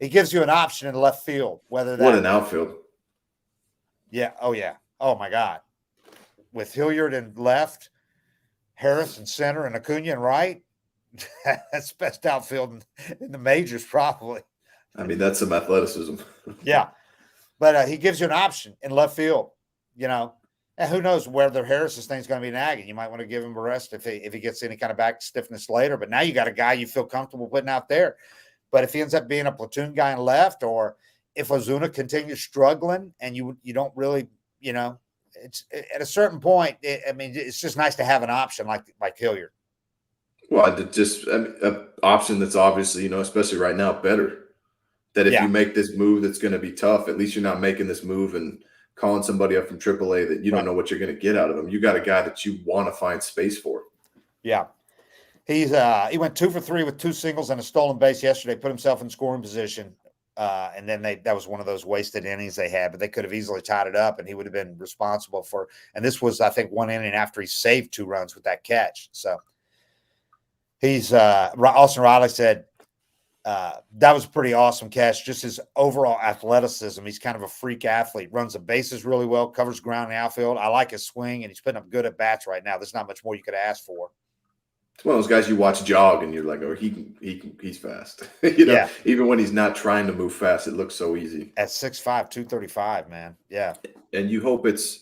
He gives you an option in left field, whether that. What an outfield. Yeah. Oh, yeah. Oh, my God. With Hilliard in left, Harris in center, and Acuna in right, that's the best outfield in the majors, probably. I mean, that's some athleticism. Yeah. But he gives you an option in left field, and who knows whether Harris's thing's going to be nagging. You might want to give him a rest if he gets any kind of back stiffness later. But now you got a guy you feel comfortable putting out there. But if he ends up being a platoon guy in left, or if Ozuna continues struggling and you don't really, it's at a certain point. It's just nice to have an option like Hilliard. Well, just an option that's obviously, especially right now, better. That if you make this move that's going to be tough, at least you're not making this move and calling somebody up from AAA that you don't know what you're going to get out of them. You got a guy that you want to find space for. Yeah. He went 2 for 3 with 2 singles and a stolen base yesterday, put himself in scoring position. And then that was one of those wasted innings they had, but they could have easily tied it up and he would have been responsible for, and this was, I think, 1 inning after he saved 2 runs with that catch. So he's, Austin Riley said, that was a pretty awesome catch. Just his overall athleticism. He's kind of a freak athlete, runs the bases really well, covers ground in the outfield. I like his swing, and he's putting up good at bats right now. There's not much more you could ask for. It's one of those guys you watch jog and you're like, oh, he's fast. Even when he's not trying to move fast, it looks so easy. At 6'5", 235, man. Yeah. And you hope it's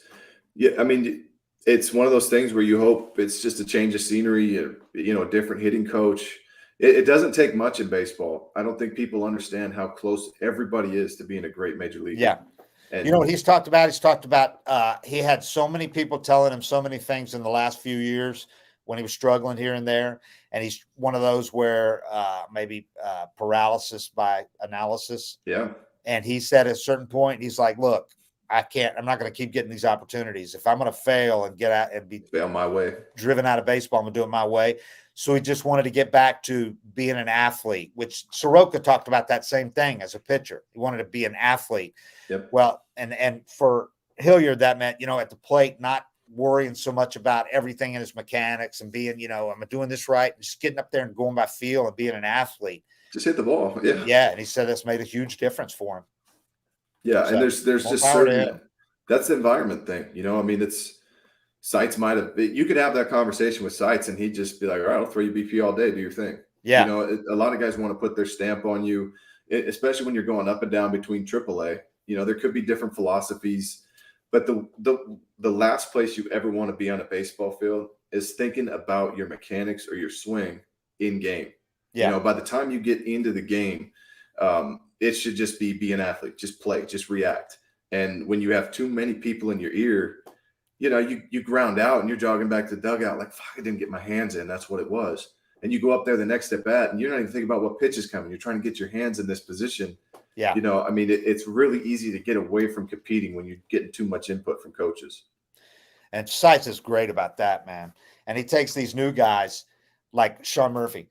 one of those things where you hope it's just a change of scenery, a different hitting coach. It doesn't take much in baseball. I don't think people understand how close everybody is to being a great major league. Yeah. And you know what he's talked about? He's talked about he had so many people telling him so many things in the last few years when he was struggling here and there. And he's one of those where maybe paralysis by analysis. Yeah. And he said at a certain point, he's like, look, I'm not going to keep getting these opportunities. If I'm going to fail and get out and be on my way, driven out of baseball, I'm going to do it my way. So he just wanted to get back to being an athlete, which Soroka talked about that same thing as a pitcher. He wanted to be an athlete. Yep. Well, and for Hilliard, that meant, at the plate, not worrying so much about everything in his mechanics and being, am I doing this right? And just getting up there and going by feel and being an athlete. Just hit the ball. Yeah. Yeah. And he said that's made a huge difference for him. Yeah. So, and there's just certain, that's the environment thing. It's Seitz might have, you could have that conversation with Seitz and he'd just be like, all right, I'll throw you BP all day, do your thing. Yeah. A lot of guys want to put their stamp on you, especially when you're going up and down between AAA. There could be different philosophies, but the last place you ever want to be on a baseball field is thinking about your mechanics or your swing in game. Yeah. By the time you get into the game, it should just be an athlete, just play, just react. And when you have too many people in your ear, you ground out and you're jogging back to the dugout like, fuck, I didn't get my hands in. That's what it was. And you go up there the next at bat and you're not even thinking about what pitch is coming. You're trying to get your hands in this position. Yeah. It's really easy to get away from competing when you're getting too much input from coaches. And Seitz is great about that, man. And he takes these new guys like Sean Murphy.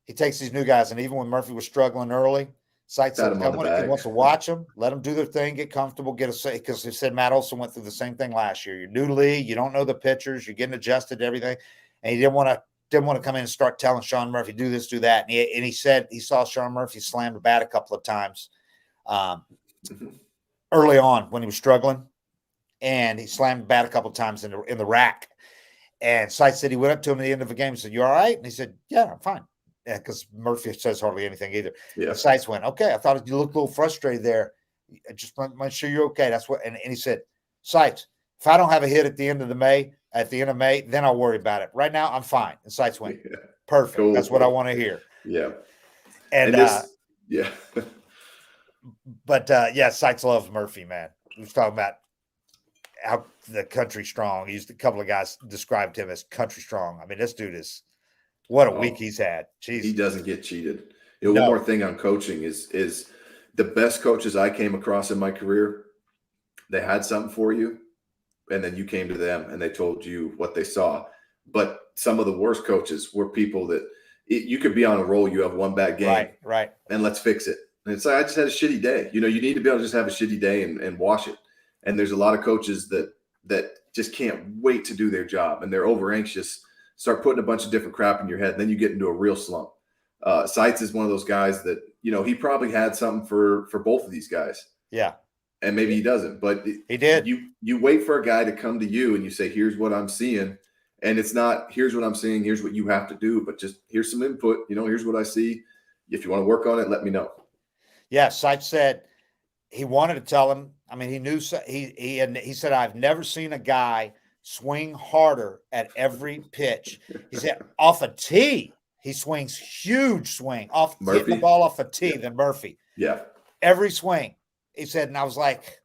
He takes these new guys, and even when Murphy was struggling early, Seitz said, he wants to watch them, let them do their thing, get comfortable, get a say. Because he said Matt Olson went through the same thing last year. You're new to league, you don't know the pitchers, you're getting adjusted to everything, and he didn't want to didn't want to come in and start telling Sean Murphy, do this, do that. And he said he saw Sean Murphy slam the bat a couple of times early on when he was struggling. And he slammed the bat a couple of times in the rack. And Seitz said he went up to him at the end of the game and said, "You all right?" And he said, "Yeah, I'm fine." Yeah, because Murphy says hardly anything either. Yeah. And Seitz went, "Okay, I thought you looked a little frustrated there. I just want to make sure you're okay." That's what. And he said, "Seitz, if I don't have a hit at the end of May, then I'll worry about it. Right now, I'm fine." And Seitz went, "Perfect. Cool. That's what I want to hear." Yeah. And yeah. But Seitz loves Murphy, man. He was talking about how the country strong. He used a couple of guys described him as country strong. I mean, this dude is what a week he's had. Jeez. He doesn't get cheated. One more thing on coaching is the best coaches I came across in my career, they had something for you, and then you came to them and they told you what they saw. But some of the worst coaches were people that you could be on a roll, you have one bad game, right, and let's fix it. And it's like, I just had a shitty day. You need to be able to just have a shitty day and wash it. And there's a lot of coaches that just can't wait to do their job, and they're over anxious, start putting a bunch of different crap in your head, and then you get into a real slump. Seitz is one of those guys that, he probably had something for both of these guys. Yeah. And maybe he doesn't, but he did. You wait for a guy to come to you and you say, "Here's what I'm seeing." And it's not, "Here's what I'm seeing, here's what you have to do," but just, "Here's some input, here's what I see. If you want to work on it, let me know." Yeah. Seitz said he wanted to tell him. I mean, he knew he said, "I've never seen a guy swing harder at every pitch." He said, off a tee, he swings huge swing off hitting the ball off a tee than Murphy. Yeah. Every swing. He said, and I was like,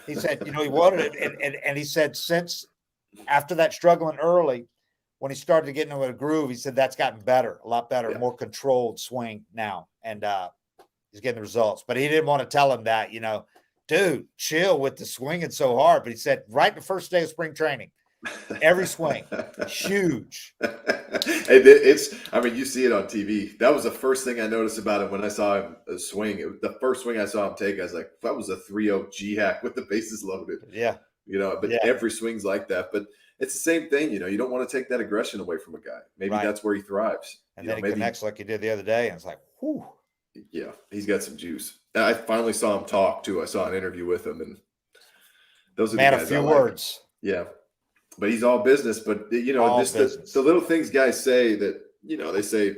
he said, he wanted it. And he said, since after that struggling early, when he started to get into a groove, he said that's gotten better, a lot better, more controlled swing now. And he's getting the results. But he didn't want to tell him that, dude, chill with the swinging so hard. But he said right the first day of spring training, every swing, huge. You see it on TV. That was the first thing I noticed about him when I saw him swing. The first swing I saw him take, I was like, that was a 3-0 G-hack with the bases loaded. Yeah. Every swing's like that. But it's the same thing, you don't want to take that aggression away from a guy. Maybe that's where he thrives. And then he connects like he did the other day, and it's like, whew. Yeah, he's got some juice. And I finally saw him talk too. I saw an interview with him, and those are a few words. Yeah, but he's all business. But the little things guys say that they say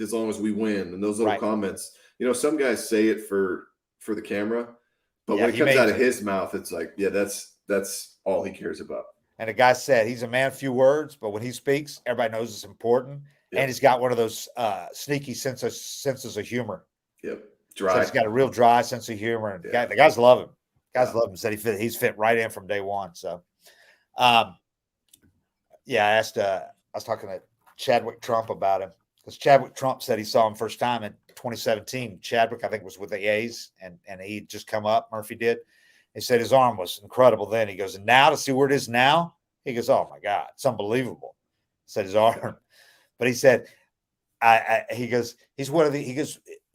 as long as we win, and those little comments. Some guys say it for the camera, but when it comes out of his mouth, it's like, that's all he cares about. And the guy said he's a man of few words, but when he speaks, everybody knows it's important. Yep. And he's got one of those sneaky senses of humor. Yep. Dry. So he's got a real dry sense of humor. And the guys love him. Love him. Said he's fit right in from day one. So, I asked, I was talking to Chadwick Trump about him, because Chadwick Trump said he saw him first time in 2017. Chadwick, I think, was with the A's, and he'd just come up. Murphy did. He said his arm was incredible then. He goes, and now to see where it is now, he goes, oh my God, it's unbelievable. He said his arm. But he said, he goes, he's one of the, he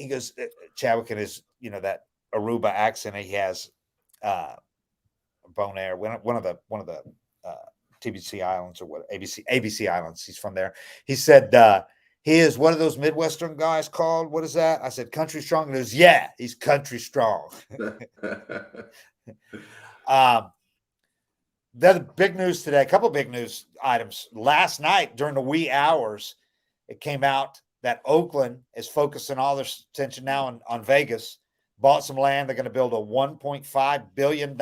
goes, Chadwick and his, that Aruba accent he has, Bonaire, one of the TBC Islands or what, ABC Islands. He's from there. He said, he is one of those Midwestern guys called, what is that? I said, country strong. He goes, yeah, he's country strong. The big news today, a couple of big news items. Last night during the wee hours, it came out that Oakland is focusing all their attention now on Vegas, bought some land. They're going to build a $1.5 billion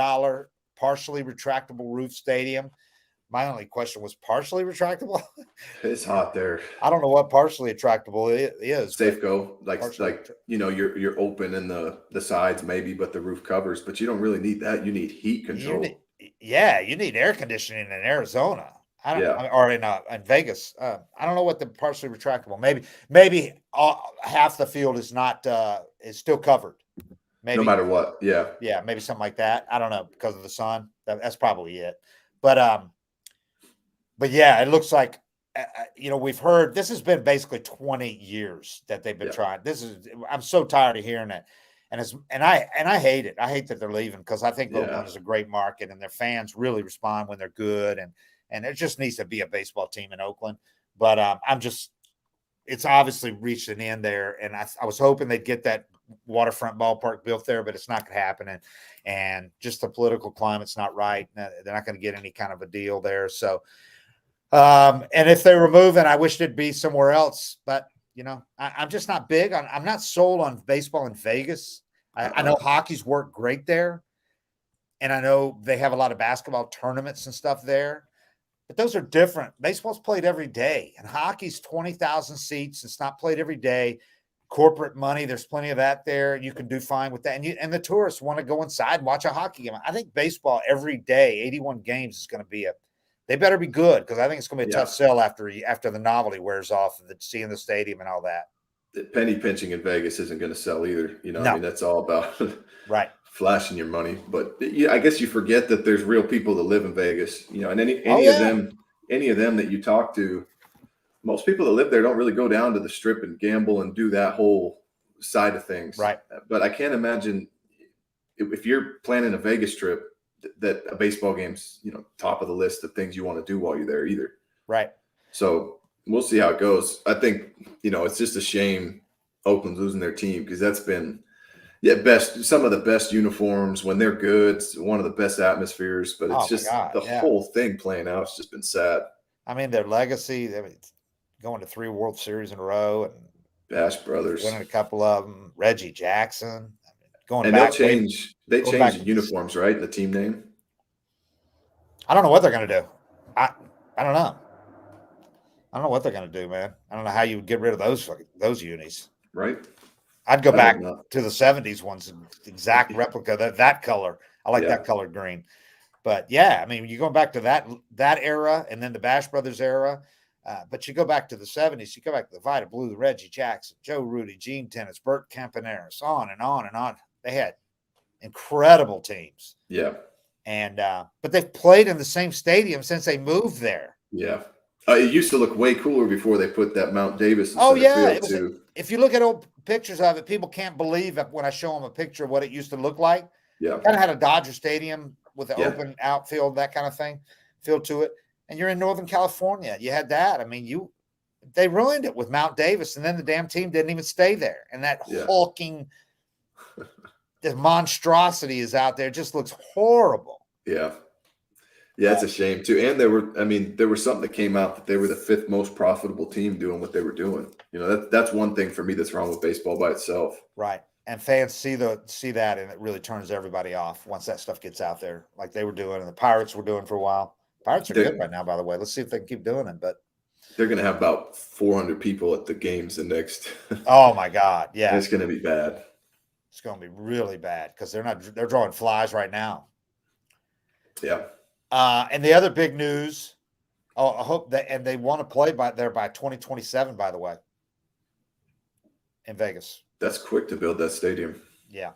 partially retractable roof stadium. My only question was, partially retractable? It's hot there. I don't know what partially retractable is. Safeco, you're open in the sides maybe, but the roof covers. But you don't really need that. You need heat control. You need air conditioning in Arizona. Or in Vegas. I don't know what the partially retractable. Maybe half the field is not is still covered. Maybe, no matter what. Yeah. Yeah, maybe something like that. I don't know, because of the sun. That's probably it. But yeah, it looks like we've heard this has been basically 20 years that they've been trying. I'm so tired of hearing it. And I hate it. I hate that they're leaving, because I think Oakland is a great market and their fans really respond when they're good, and there just needs to be a baseball team in Oakland. But it's obviously reached an end there. And I was hoping they'd get that waterfront ballpark built there, but it's not going to happen. And just the political climate's not right. They're not going to get any kind of a deal there. So, and if they remove it, I wish it'd be somewhere else. But, I'm just not big on, I'm not sold on baseball in Vegas. I know hockey's worked great there. And I know they have a lot of basketball tournaments and stuff there. But those are different. Baseball's played every day, and hockey's 20,000 seats. It's not played every day. Corporate money, there's plenty of that there. You can do fine with that. And the tourists want to go inside and watch a hockey game. I think baseball every day, 81 games, is going to be they better be good, because I think it's going to be a tough sell after the novelty wears off, seeing the stadium and all that. The penny pinching in Vegas isn't going to sell either. No. I mean, that's all about right. Flashing your money. But I guess you forget that there's real people that live in Vegas, and any of them that you talk to, most people that live there don't really go down to the strip and gamble and do that whole side of things. Right. But I can't imagine if you're planning a Vegas trip that a baseball game's, top of the list of things you want to do while you're there either. Right. So we'll see how it goes. I think, it's just a shame Oakland's losing their team, because that's been some of the best uniforms when they're good. It's one of the best atmospheres, but it's whole thing playing out. It's just been sad. I mean, their legacy, going to 3 World Series in a row, and Bash Brothers winning a couple of them. Reggie Jackson. They change the uniforms, right? The team name. I don't know what they're going to do. I don't know. I don't know what they're going to do, man. I don't know how you would get rid of those unis. Right. I'd go back to the 70s ones, exact replica, that color. I like that colored green. But I mean, you're going back to that era, and then the Bash Brothers era. But you go back to the 70s, you go back to the Vita Blue, the Reggie Jackson, Joe Rudy, Gene Tennis, Bert Campaneris, on and on and on. They had incredible teams. Yeah. And but they've played in the same stadium since they moved there. Yeah. It used to look way cooler before they put that Mount Davis. If you look at old pictures of it, people can't believe it when I show them a picture of what it used to look like. Yeah. Kind of had a Dodger Stadium with an open outfield, that kind of thing, feel to it. And you're in Northern California. You had that. I mean, they ruined it with Mount Davis, and then the damn team didn't even stay there. And that hulking, the monstrosity is out there. It just looks horrible. Yeah. Yeah, it's a shame too. And there was something that came out that they were the 5th most profitable team doing what they were doing. That's one thing for me that's wrong with baseball by itself. Right. And fans see that, and it really turns everybody off once that stuff gets out there, like they were doing and the Pirates were doing for a while. Pirates are good right now, by the way. Let's see if they can keep doing it. But they're going to have about 400 people at the games the next. Oh my God. Yeah. It's going to be bad. It's going to be really bad, because they're drawing flies right now. Yeah. And the other big news, I hope and they want to play by 2027, by the way, in Vegas. That's quick to build that stadium. Yeah.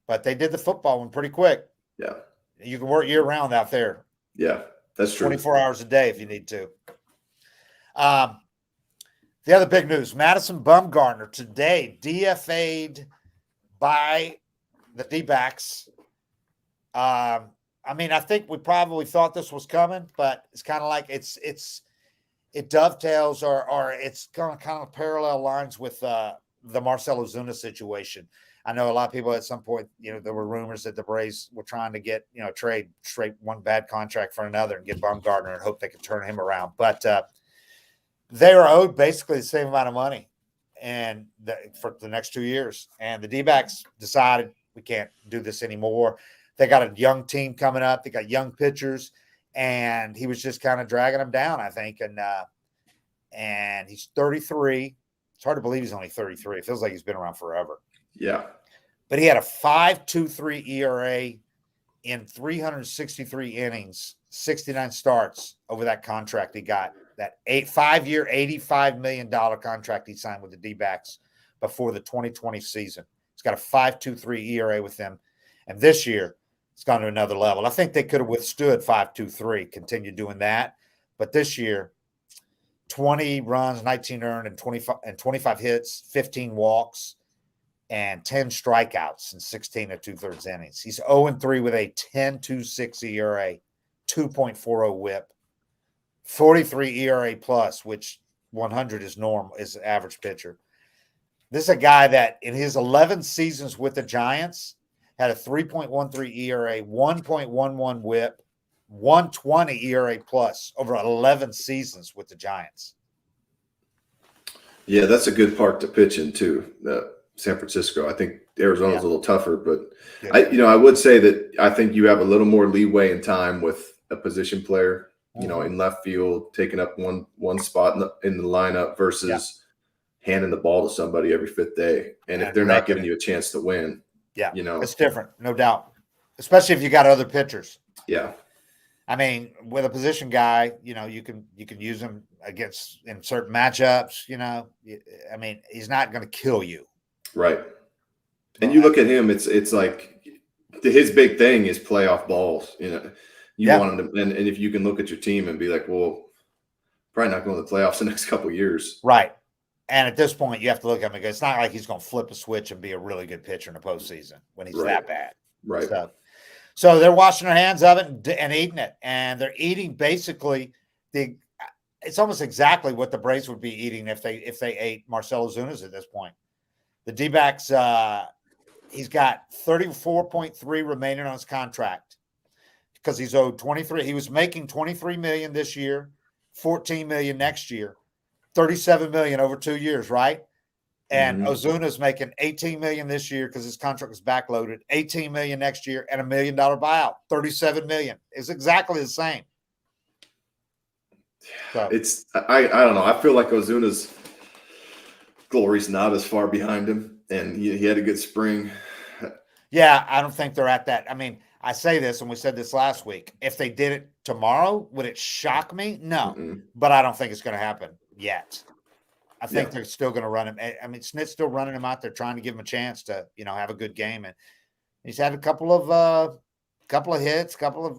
But they did the football one pretty quick. Yeah. You can work year round out there. Yeah, that's true. 24 hours a day if you need to. The other big news, Madison Bumgarner today DFA'd by the D-backs. I mean, I think we probably thought this was coming, but it's kind of like it dovetails or it's going to kind of parallel lines with the Marcell Ozuna situation. I know a lot of people at some point, there were rumors that the Braves were trying to get, trade straight one bad contract for another and get Bumgarner and hope they could turn him around. But they are owed basically the same amount of money for the next 2 years. And the D-backs decided we can't do this anymore. They got a young team coming up. They got young pitchers, and he was just kind of dragging them down, I think. And he's 33. It's hard to believe he's only 33. It feels like he's been around forever. Yeah. But he had a 5.23 ERA in 363 innings, 69 starts over that contract he got. That 5-year, $85 million contract he signed with the D-backs before the 2020 season. He's got a 5.23 ERA with them. And this year, it's gone to another level. I think they could have withstood 5.23, continued doing that. But this year, 20 runs, 19 earned, and 25 hits, 15 walks, and 10 strikeouts in 16 2/3 innings. He's 0-3 with a 10.26 ERA, 2.40 WHIP, 43 ERA plus, which 100 is normal, is average pitcher. This is a guy that in his 11 seasons with the Giants had a 3.13 ERA, 1.11 WHIP, 120 ERA plus over 11 seasons with the Giants. Yeah, that's a good park to pitch in too. San Francisco. I think Arizona's a little tougher, but I would say that I think you have a little more leeway in time with a position player, in left field, taking up one spot in the lineup versus handing the ball to somebody every fifth day. And if they're not giving you a chance to win, it's different, no doubt. Especially if you got other pitchers. Yeah. I mean, with a position guy, you can use him against in certain matchups. I mean, he's not going to kill you, right? And you look at him; it's like his big thing is playoff balls. You want him to, and if you can look at your team and be like, well, probably not going to the playoffs the next couple of years, right? And at this point, you have to look at him because it's not like he's going to flip a switch and be a really good pitcher in the postseason when he's that bad, right? So they're washing their hands of it and eating it. And they're eating basically it's almost exactly what the Braves would be eating if they ate Marcell Ozuna's at this point. The D-backs, he's got 34.3 remaining on his contract because he's owed 23. He was making $23 million this year, $14 million next year, $37 million over 2 years, right? And Ozuna's making $18 million this year because his contract was backloaded, $18 million next year, and $1 million buyout, $37 million. It's exactly the same. So I don't know. I feel like Ozuna's glory's not as far behind him, and he had a good spring. Yeah, I don't think they're at that. I mean, I say this, and we said this last week. If they did it tomorrow, would it shock me? No, but I don't think it's going to happen yet. I think they're still going to run him. I mean, Snit's still running him out there, trying to give him a chance to, have a good game. And he's had a couple of hits,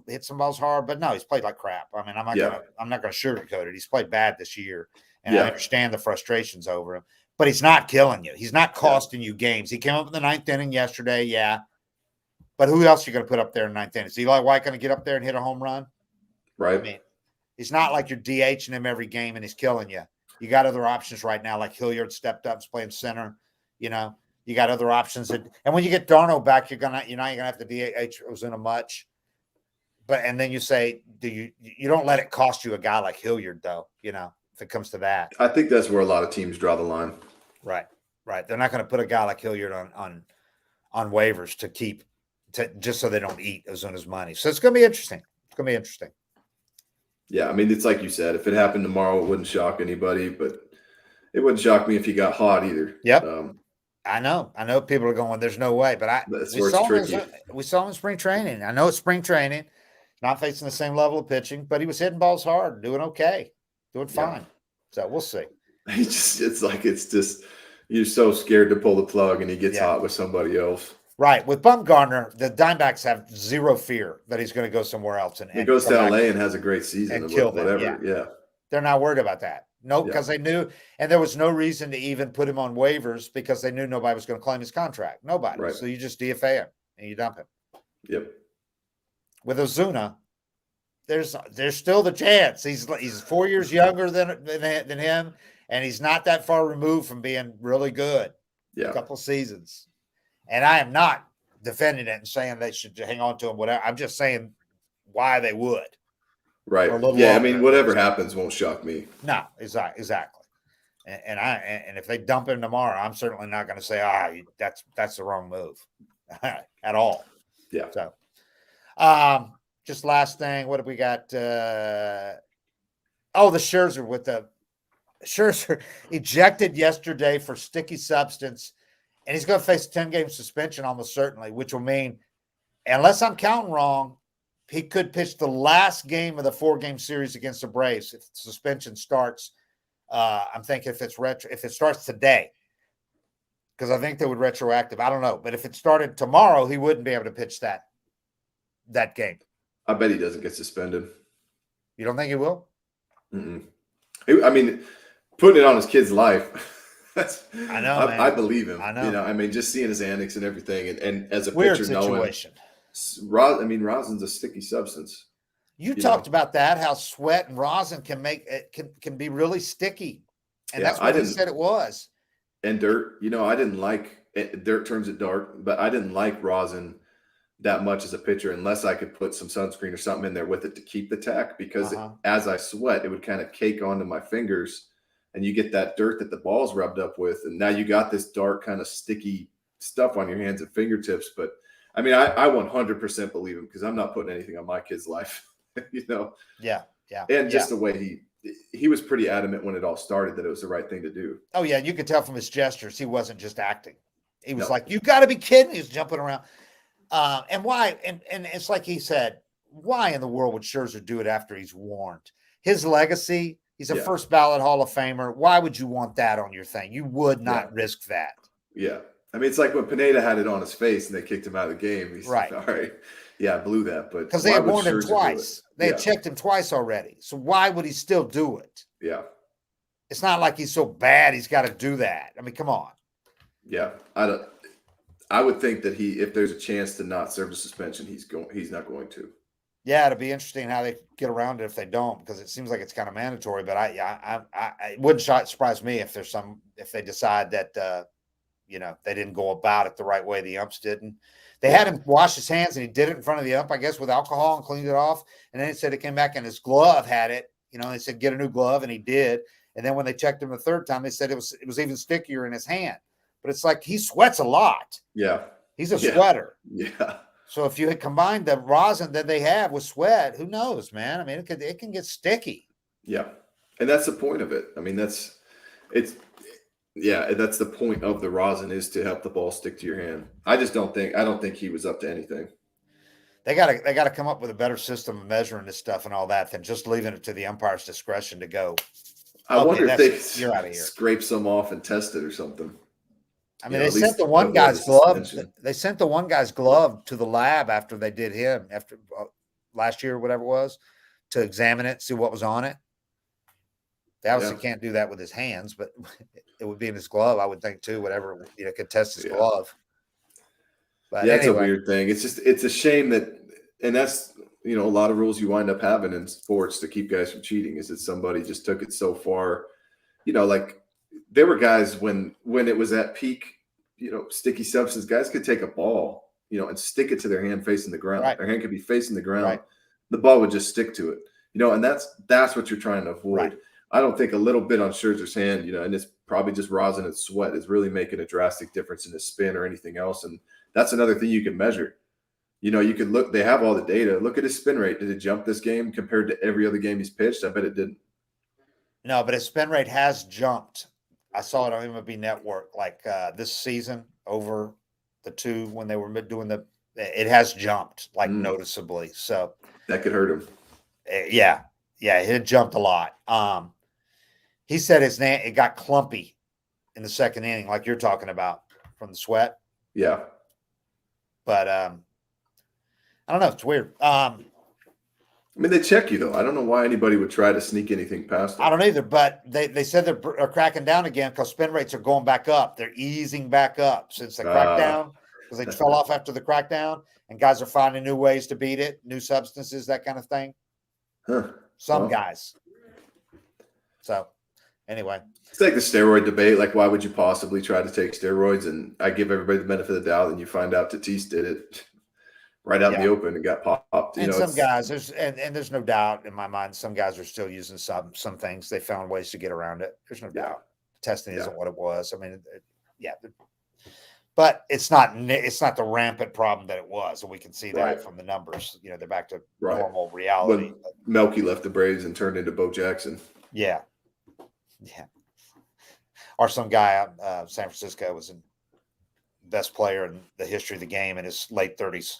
hit some balls hard, but no, he's played like crap. I mean, I'm not going to sugarcoat it. He's played bad this year, and I understand the frustrations over him. But he's not killing you. He's not costing you games. He came up in the ninth inning yesterday, but who else are you going to put up there in the ninth inning? Is Eli White going to get up there and hit a home run? Right. I mean, he's not like you're DHing him every game and he's killing you. You got other options right now, like Hilliard stepped up, is playing center. You got other options. And when you get Darno back, you're gonna have to DH Ozuna much. And then you say, you don't let it cost you a guy like Hilliard, though. If it comes to that, I think that's where a lot of teams draw the line. Right. They're not going to put a guy like Hilliard on waivers to keep just so they don't eat Ozuna's money. So it's going to be interesting. Yeah, I mean, it's like you said, if it happened tomorrow, it wouldn't shock anybody, but it wouldn't shock me if he got hot either. Yep. I know people are going, there's no way, but we saw him in spring training. I know it's spring training, not facing the same level of pitching, but he was hitting balls hard, doing okay, doing fine. So we'll see. It's just you're so scared to pull the plug and he gets hot with somebody else. Right. With Bumgarner, the Diamondbacks have zero fear that he's going to go somewhere else. And he goes to LA and has a great season and kill whatever. Yeah. They're not worried about that. No, because they knew, and there was no reason to even put him on waivers because they knew nobody was going to claim his contract. Nobody. Right. So you just DFA him and you dump him. Yep. With Ozuna, there's still the chance. He's 4 years younger than him, and he's not that far removed from being really good. Yeah. A couple seasons. And I am not defending it and saying they should hang on to him, whatever. I'm just saying why they would. Right. Yeah. I mean, whatever happens won't shock me. No, exactly. And if they dump him tomorrow, I'm certainly not going to say, that's the wrong move at all. Yeah. So, just last thing, what have we got? The Scherzer ejected yesterday for sticky substance. And he's going to face a 10-game suspension almost certainly, which will mean, unless I'm counting wrong, he could pitch the last game of the 4-game series against the Braves if the suspension starts. I'm thinking if it starts today, because I think they would retroactive. I don't know. But if it started tomorrow, he wouldn't be able to pitch that game. I bet he doesn't get suspended. You don't think he will? Mm-mm. I mean, putting it on his kid's life. I know. I believe him. I know. I mean, just seeing his antics and everything, and as a weird pitcher, situation. knowing, rosin's a sticky substance. You talked about that, how sweat and rosin can make it can be really sticky. And that's what he said it was. And dirt, I didn't like it. Dirt turns it dark, but I didn't like rosin that much as a pitcher unless I could put some sunscreen or something in there with it to keep the tack, because as I sweat, it would kind of cake onto my fingers and you get that dirt that the ball's rubbed up with. And now you got this dark kind of sticky stuff on your hands and fingertips. But I mean, I 100% believe him, because I'm not putting anything on my kid's life, Yeah. And just the way he was pretty adamant when it all started that it was the right thing to do. Oh yeah. You could tell from his gestures, he wasn't just acting. He was like, you got to be kidding. He was jumping around. And why? And it's like he said, why in the world would Scherzer do it after he's warned? His legacy, he's a first ballot Hall of Famer. Why would you want that on your thing? You would not risk that. Yeah. I mean, it's like when Pineda had it on his face and they kicked him out of the game. He's like, all right. Yeah, I blew that. But because they had warned him twice. They had checked him twice already. So why would he still do it? Yeah. It's not like he's so bad he's got to do that. I mean, come on. Yeah. I would think that if there's a chance to not serve a suspension, he's not going to. Yeah, it'll be interesting how they get around it if they don't, because it seems like it's kind of mandatory. But it wouldn't surprise me if they decide that they didn't go about it the right way the umps didn't. They had him wash his hands, and he did it in front of the ump, I guess, with alcohol and cleaned it off. And then it said it came back and his glove had it. They said get a new glove, and he did. And then when they checked him the third time, they said it was even stickier in his hand. But it's like he sweats a lot. Yeah. He's a sweater. Yeah. So if you had combined the rosin that they have with sweat, who knows, man? I mean, it can get sticky. Yeah. And that's the point of it. I mean, that's the point of the rosin, is to help the ball stick to your hand. I don't think he was up to anything. They gotta come up with a better system of measuring this stuff and all that than just leaving it to the umpire's discretion to go. I wonder if they scrape some off and test it or something. I mean, they sent the one guy's glove. They sent the one guy's glove to the lab after they did him, after last year or whatever it was, to examine it, see what was on it. They obviously can't do that with his hands, but it would be in his glove, I would think too. Whatever could test his glove. But it's a weird thing. It's a shame that, and that's a lot of rules you wind up having in sports to keep guys from cheating, is that somebody just took it so far. Like there were guys when it was at peak, sticky substance, guys could take a ball, and stick it to their hand facing the ground. Right. Their hand could be facing the ground. Right. The ball would just stick to it, and that's what you're trying to avoid. Right. I don't think a little bit on Scherzer's hand, and it's probably just rosin and sweat, is really making a drastic difference in his spin or anything else. And that's another thing you can measure. You could look, they have all the data. Look at his spin rate. Did it jump this game compared to every other game he's pitched? I bet it didn't. No, but his spin rate has jumped. I saw it on MLB Network, like this season over the two when they were doing it has jumped like noticeably. So that could hurt him. Yeah, it had jumped a lot. He said it got clumpy in the second inning, like you're talking about from the sweat. Yeah. But I don't know. It's weird. I mean, they check you, though. I don't know why anybody would try to sneak anything past them. I don't either, but they said they're cracking down again because spin rates are going back up. They're easing back up since the crackdown, because they fell off after the crackdown, and guys are finding new ways to beat it, new substances, that kind of thing. Huh. Some guys. So, anyway. It's like the steroid debate. Like, why would you possibly try to take steroids? And I give everybody the benefit of the doubt, and you find out Tatis did it right out in the open and got popped. And some guys, there's no doubt in my mind, some guys are still using some things. They found ways to get around it. There's no doubt. Testing isn't what it was. I mean, but it's not the rampant problem that it was, and we can see that from the numbers. They're back to normal reality. When Melky left the Braves and turned into Bo Jackson. Yeah. Or some guy out San Francisco was the best player in the history of the game in his late 30s.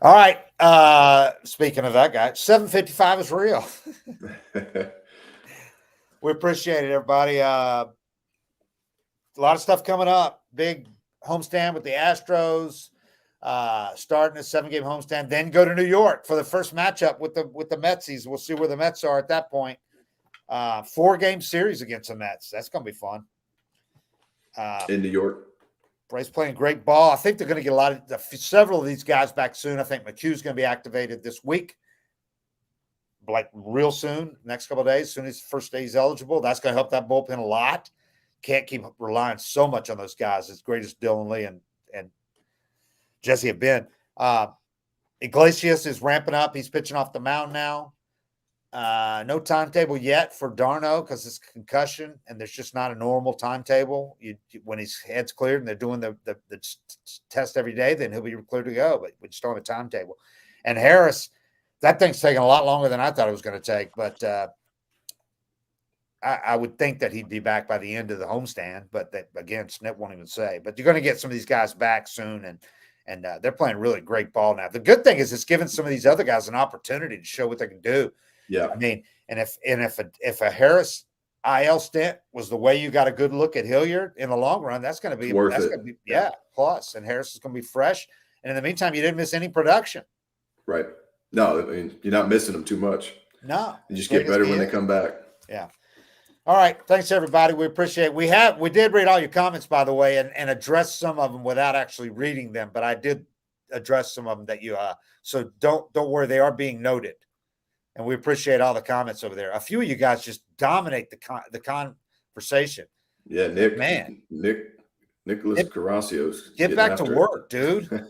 All right. Speaking of that guy, 755 is real. We appreciate it, everybody. A lot of stuff coming up. Big homestand with the Astros, starting a 7-game homestand, then go to New York for the first matchup with the Metsies. We'll see where the Mets are at that point. 4-game series against the Mets. That's going to be fun. In New York? Bryce playing great ball. I think they're going to get several of these guys back soon. I think McHugh's going to be activated this week, like real soon, next couple of days, as soon as the first day he's eligible. That's going to help that bullpen a lot. Can't keep relying so much on those guys, as great as Dylan Lee and Jesse have been. Iglesias is ramping up. He's pitching off the mound now. No timetable yet for Darno because it's concussion, and there's just not a normal timetable. When his head's cleared and they're doing the test every day, then he'll be cleared to go. But we just don't have a timetable. And Harris, that thing's taking a lot longer than I thought it was going to take. But I would think that he'd be back by the end of the homestand. But that, again, Snit won't even say. But you're going to get some of these guys back soon, and they're playing really great ball now. The good thing is it's giving some of these other guys an opportunity to show what they can do. Yeah, I mean, and if a Harris IL stint was the way you got a good look at Hilliard in the long run, that's going to be worth it. Gonna be, plus. And Harris is going to be fresh. And in the meantime, you didn't miss any production. Right. No, I mean, you're not missing them too much. No, you just get better when they come back. Yeah. All right. Thanks, everybody. We appreciate it. We did read all your comments, by the way, and address some of them without actually reading them. But I did address some of them that you so don't worry, they are being noted. And we appreciate all the comments over there. A few of you guys just dominate the conversation. Yeah, Nicholas Caracios. Get back to work, dude.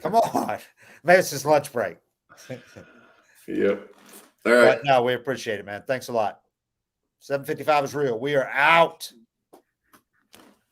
Come on. Maybe it's his lunch break. Yep. All right. But no, we appreciate it, man. Thanks a lot. 7:55 is real. We are out.